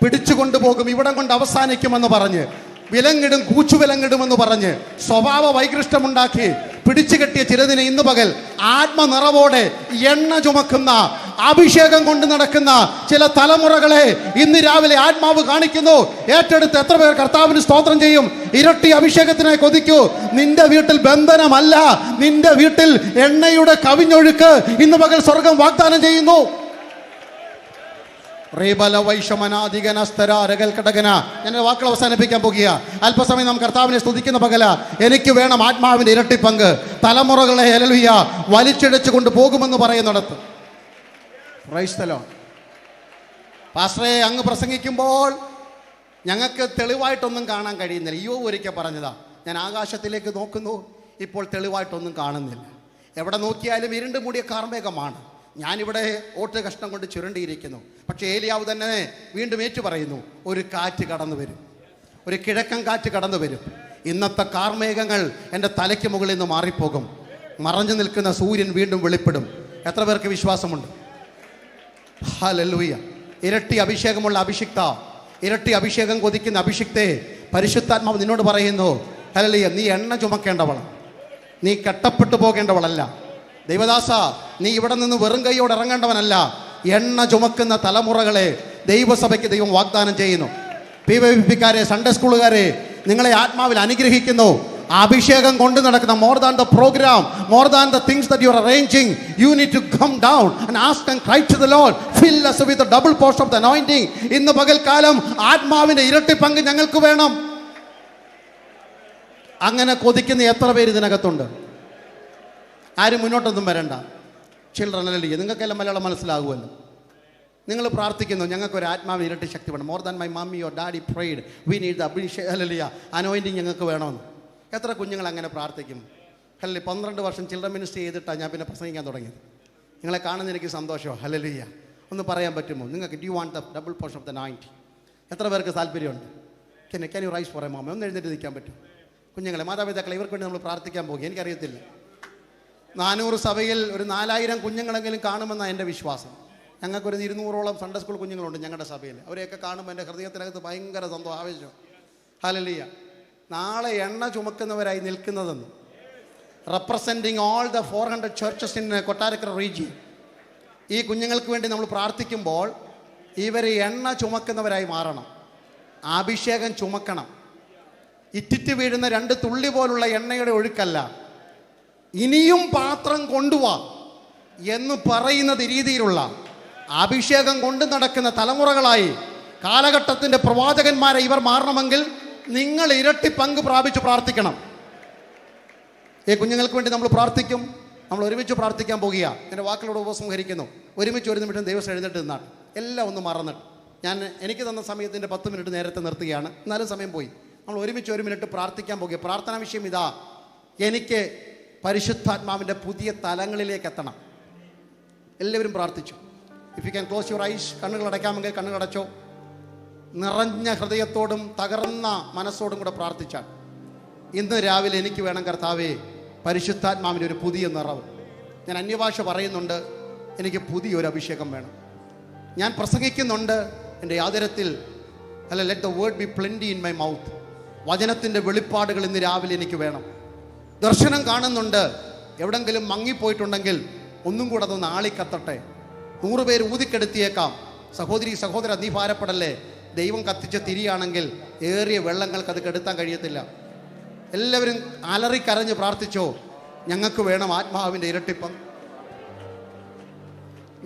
പിടിച്ചു കൊണ്ടുപോകും, ഇവിടം കൊണ്ട് അവസാനിക്കുമെന്ന് പറഞ്ഞ്, വിലങ്ങിടും, കൂച്ചുവിലങ്ങിടുമെന്ന് പറഞ്ഞ് സ്വഭാവ വൈകൃഷ്ടമുണ്ടാക്കി പിടിച്ചു കെട്ടിയ ചിലതിനെ ഇന്ന് പകൽ ആത്മനിറവോടെ എണ്ണ ചുമക്കുന്ന, അഭിഷേകം കൊണ്ട് നടക്കുന്ന ചില തലമുറകളെ ഇന്ന് രാവിലെ ആത്മാവ് കാണിക്കുന്നു. ഏറ്റെടുത്ത് എത്ര പേർ കർത്താവിന് സ്തോത്രം ചെയ്യും? ഇരട്ടി അഭിഷേകത്തിനായി കൊതിക്കൂ. നിന്റെ വീട്ടിൽ ബന്ധനമല്ല, നിന്റെ വീട്ടിൽ എണ്ണയുടെ കവിഞ്ഞൊഴുക്ക് ഇന്ന് പകൽ സ്വർഗം വാഗ്ദാനം ചെയ്യുന്നു. ഞാൻ വാക്കുകൾ അവസാനിപ്പിക്കാൻ പോകുക. അല്പസമയം നാം കർത്താവിനെ സ്തുതിക്കുന്ന പകല. എനിക്ക് വേണം ആത്മാവിന്റെ ഇരട്ടി പങ്ക്. തലമുറകളെ ഹല്ലേലൂയ വലിച്ചിഴച്ചു കൊണ്ട് പോകുമെന്ന് പറയുന്നിടത്ത്. Price the Lord. പാസ്റ്ററെ, അങ്ങ് പ്രസംഗിക്കുമ്പോൾ ഞങ്ങൾക്ക് തെളിവായിട്ടൊന്നും കാണാൻ കഴിയുന്നില്ല. ഒരിക്കൽ പറഞ്ഞതാ, ഞാൻ ആകാശത്തിലേക്ക് നോക്കുന്നു, ഇപ്പോൾ തെളിവായിട്ടൊന്നും കാണുന്നില്ല. എവിടെ നോക്കിയാലും ഇരുണ്ട് മൂടിയ കാർമേഘമാണ്. ഞാനിവിടെ ഓട്ട് കഷ്ണം കൊണ്ട് ചുരണ്ടിയിരിക്കുന്നു. പക്ഷേ ഏലിയാവ് തന്നെ വീണ്ടും ഏറ്റു പറയുന്നു, ഒരു കാറ്റ് കടന്നു വരും, ഒരു കിഴക്കൻ കാറ്റ് കടന്നു വരും. ഇന്നത്തെ കാർമേഘങ്ങൾ എൻ്റെ തലയ്ക്ക് മുകളിൽ നിന്ന് മാറിപ്പോകും. മറഞ്ഞു നിൽക്കുന്ന സൂര്യൻ വീണ്ടും വെളിപ്പെടും. എത്ര പേർക്ക് വിശ്വാസമുണ്ട്? ഹല്ലേലൂയ. ഇരട്ടി അഭിഷേകമുള്ള അഭിഷിക്ത, ഇരട്ടി അഭിഷേകം കൊതിക്കുന്ന അഭിഷിക്തേ, പരിശുദ്ധാത്മാവ് നിന്നോട് പറയുന്നു, ഹല്ലേലൂയ, നീ എണ്ണ ചുമക്കേണ്ടവളാണ്, നീ കെട്ടപ്പെട്ടു പോകേണ്ടവളല്ല. ദൈവദാസ, നീ ഇവിടെ നിന്ന് വെറും കൈയോടെ ഇറങ്ങേണ്ടവനല്ല. എണ്ണ ചുമക്കുന്ന തലമുറകളെ ദൈവസഭയ്ക്ക് ദൈവം വാഗ്ദാനം ചെയ്യുന്നു. PYPക്കാരെ, സൺഡേ സ്കൂളുകാരെ, നിങ്ങളെ ആത്മാവിൽ അനുഗ്രഹിക്കുന്നു. അഭിഷേകം കൊണ്ട് നടക്കുന്ന more than the programme, more than the things that you are arranging, you need to come down and ask and cry to the Lord, fill us with the double portion of the anointing. ഇന്ന് പകൽക്കാലം ആത്മാവിന്റെ ഇരട്ടി പങ്ക് ഞങ്ങൾക്ക് വേണം. അങ്ങനെ കൊതിക്കുന്ന എത്ര പേര് ഇതിനകത്തുണ്ട്? ആരും മുന്നോട്ടൊന്നും വരണ്ട. ചിൽഡ്രൻ അല്ലേ, നിങ്ങൾക്കെല്ലാം മലയാളം മനസ്സിലാകുമല്ലോ. നിങ്ങൾ പ്രാർത്ഥിക്കുന്നു, ഞങ്ങൾക്കൊരു ആത്മാവിന് ഇരട്ടി ശക്തി വേണം. More than my mummy or daddy prayed, we need the അഭിഷേകം അനോയിൻറ്റിങ് ഞങ്ങൾക്ക് വേണമെന്ന്. എത്ര കുഞ്ഞുങ്ങൾ അങ്ങനെ പ്രാർത്ഥിക്കും? ഹല്ലേലൂയ. 12 വർഷം ചിൽഡ്രൻ മിനിസ്റ്റർ ചെയ്തിട്ടാണ് ഞാൻ പിന്നെ പ്രസംഗിക്കാൻ തുടങ്ങിയത്. നിങ്ങളെ കാണുന്ന എനിക്ക് സന്തോഷമോ? ഹല്ലേലൂയ. ഒന്ന് പറയാൻ പറ്റുമോ നിങ്ങൾക്ക്? Do you want the double portion of the 90? എത്ര പേർക്ക് താല്പര്യമുണ്ട്? Can you rise for a moment? ഒന്ന് എഴുന്നേറ്റ് നിൽക്കാൻ പറ്റും? കുഞ്ഞുങ്ങളെ, മാതാപിതാക്കളെ, ഇവർക്ക് വേണ്ടി നമ്മൾ പ്രാർത്ഥിക്കാൻ പോകും. എനിക്കറിയത്തില്ല, 400 സഭയിൽ ഒരു 4000 കുഞ്ഞുങ്ങളെങ്കിലും കാണുമെന്നാണ് എൻ്റെ വിശ്വാസം. ഞങ്ങൾക്കൊരു 200ഓളം സൺഡേ സ്കൂൾ കുഞ്ഞുങ്ങളുണ്ട് ഞങ്ങളുടെ സഭയിൽ. അവരെയൊക്കെ കാണുമ്പോൾ എൻ്റെ ഹൃദയത്തിനകത്ത് ഭയങ്കര സന്തോഷം, ആവേശം. ഹല്ലേലൂയ. നാളെ എണ്ണ ചുമക്കുന്നവരായി നിൽക്കുന്നതെന്ന്, representing all the 400 churches in Kottarakkara region. ഈ കുഞ്ഞുങ്ങൾക്ക് വേണ്ടി നമ്മൾ പ്രാർത്ഥിക്കുമ്പോൾ ഇവർ എണ്ണ ചുമക്കുന്നവരായി മാറണം. അഭിഷേകം ചുമക്കണം. ഇറ്റിറ്റ് വീഴുന്ന 2 തുള്ളി പോലുള്ള എണ്ണയുടെ ഒഴുക്കല്ല, ഇനിയും പാത്രം കൊണ്ടുവാ എന്ന് പറയുന്നത് രീതിയിലുള്ള അഭിഷേകം കൊണ്ട് നടക്കുന്ന തലമുറകളായി കാലഘട്ടത്തിൻ്റെ പ്രവാചകന്മാരെ ഇവർ മാറണമെങ്കിൽ നിങ്ങൾ ഇരട്ടി പങ്ക് പ്രാപിച്ച് പ്രാർത്ഥിക്കണം. ഈ കുഞ്ഞുങ്ങൾക്ക് വേണ്ടി നമ്മൾ പ്രാർത്ഥിക്കും. നമ്മൾ ഒരുമിച്ച് പ്രാർത്ഥിക്കാൻ പോകുക. എൻ്റെ വാക്കുകളോട് ഉപസംഹരിക്കുന്നു. ഒരുമിച്ച് ഒരു നിമിഷം ദൈവം എഴുന്നേറ്റ് നിന്നാണ് എല്ലാം ഒന്ന് മറന്നിട്ട്. എനിക്ക് തന്ന സമയത്തിൻ്റെ 10 മിനിറ്റ് നേരത്തെ നിർത്തുകയാണ്, എന്നാലും സമയം പോയി. നമ്മൾ ഒരുമിച്ച് 1 മിനിറ്റ് പ്രാർത്ഥിക്കാൻ പോകുക. പ്രാർത്ഥനാ വിഷയം ഇതാ: എനിക്ക് പരിശുദ്ധാത്മാവിൻ്റെ പുതിയ തലങ്ങളിലേക്ക് എത്തണം. എല്ലാവരും പ്രാർത്ഥിച്ചു. If you can close your eyes, കണ്ണുകൾ അടയ്ക്കാമെങ്കിൽ കണ്ണുകൾ അടച്ചോ. നിറഞ്ഞ ഹൃദയത്തോടും തകർന്ന മനസ്സോടും കൂടെ പ്രാർത്ഥിച്ചാൽ, ഇന്ന് രാവിലെ എനിക്ക് വേണം കർത്താവേ പരിശുദ്ധാത്മാവിൻ്റെ ഒരു പുതിയ നിറവ്. ഞാൻ അന്യഭാഷ പറയുന്നുണ്ട്, എനിക്ക് പുതിയൊരു അഭിഷേകം വേണം. ഞാൻ പ്രസംഗിക്കുന്നുണ്ട്, എൻ്റെ ആദരത്തിൽ let the word be plenty in my mouth. വചനത്തിൻ്റെ വെളിപ്പാടുകൾ ഇന്ന് രാവിലെ എനിക്ക് വേണം. ദർശനം കാണുന്നുണ്ട്, എവിടെങ്കിലും മങ്ങിപ്പോയിട്ടുണ്ടെങ്കിൽ ഒന്നും കൂടെ അതൊന്ന് ആളിക്കത്തട്ടെ. 100 പേര് ഊതിക്കെടുത്തിയേക്കാം. സഹോദരി സഹോദര, നീ ഭാരപ്പെടല്ലേ. ദൈവം കത്തിച്ച തിരിയാണെങ്കിൽ ഏറിയ വെള്ളങ്ങൾക്ക് അത് കെടുത്താൻ കഴിയത്തില്ല. എല്ലാവരും അലറിക്കരഞ്ഞ് പ്രാർത്ഥിച്ചോ. ഞങ്ങൾക്ക് വേണം ആത്മാവിൻ്റെ ഇരട്ടിപ്പങ്ക്.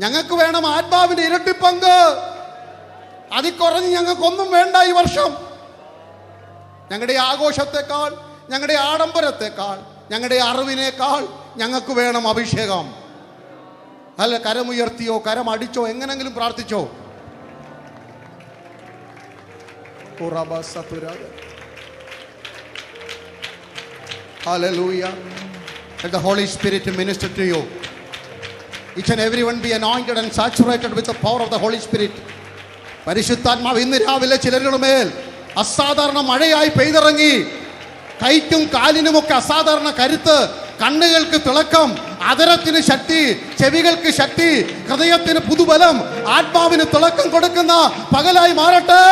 ഞങ്ങൾക്ക് വേണം ആത്മാവിൻ്റെ ഇരട്ടിപ്പങ്ക്. അതിൽ കുറഞ്ഞ് ഞങ്ങൾക്കൊന്നും വേണ്ട ഈ വർഷം. ഞങ്ങളുടെ ആഘോഷത്തെക്കാൾ, ഞങ്ങളുടെ ആഡംബരത്തെക്കാൾ, ഞങ്ങളുടെ അറിവിനേക്കാൾ ഞങ്ങൾക്ക് വേണം അഭിഷേകം. അല്ല, കരമുയർത്തിയോ കരമടിച്ചോ എങ്ങനെങ്കിലും പ്രാർത്ഥിച്ചോ. Hallelujah. Let the Holy Spirit minister to you. Each and everyone be anointed and saturated with the power of the Holy Spirit. പരിശുദ്ധാത്മാവ് ഇന്ന് രാവിലെ ചിലരുടെ മേൽ അസാധാരണ മഴയായി പെയ്തിറങ്ങി. കൈക്കും കാലിനുമൊക്കെ അസാധാരണ കരുത്ത്, കണ്ണുകൾക്ക് തിളക്കം, അതരത്തിന് ശക്തി, ചെവികൾക്ക് ശക്തി, ഹൃദയത്തിന് പുതുബലം, ആത്മാവിന് തിളക്കം കൊടുക്കുന്ന പകലായി മാറട്ടെ.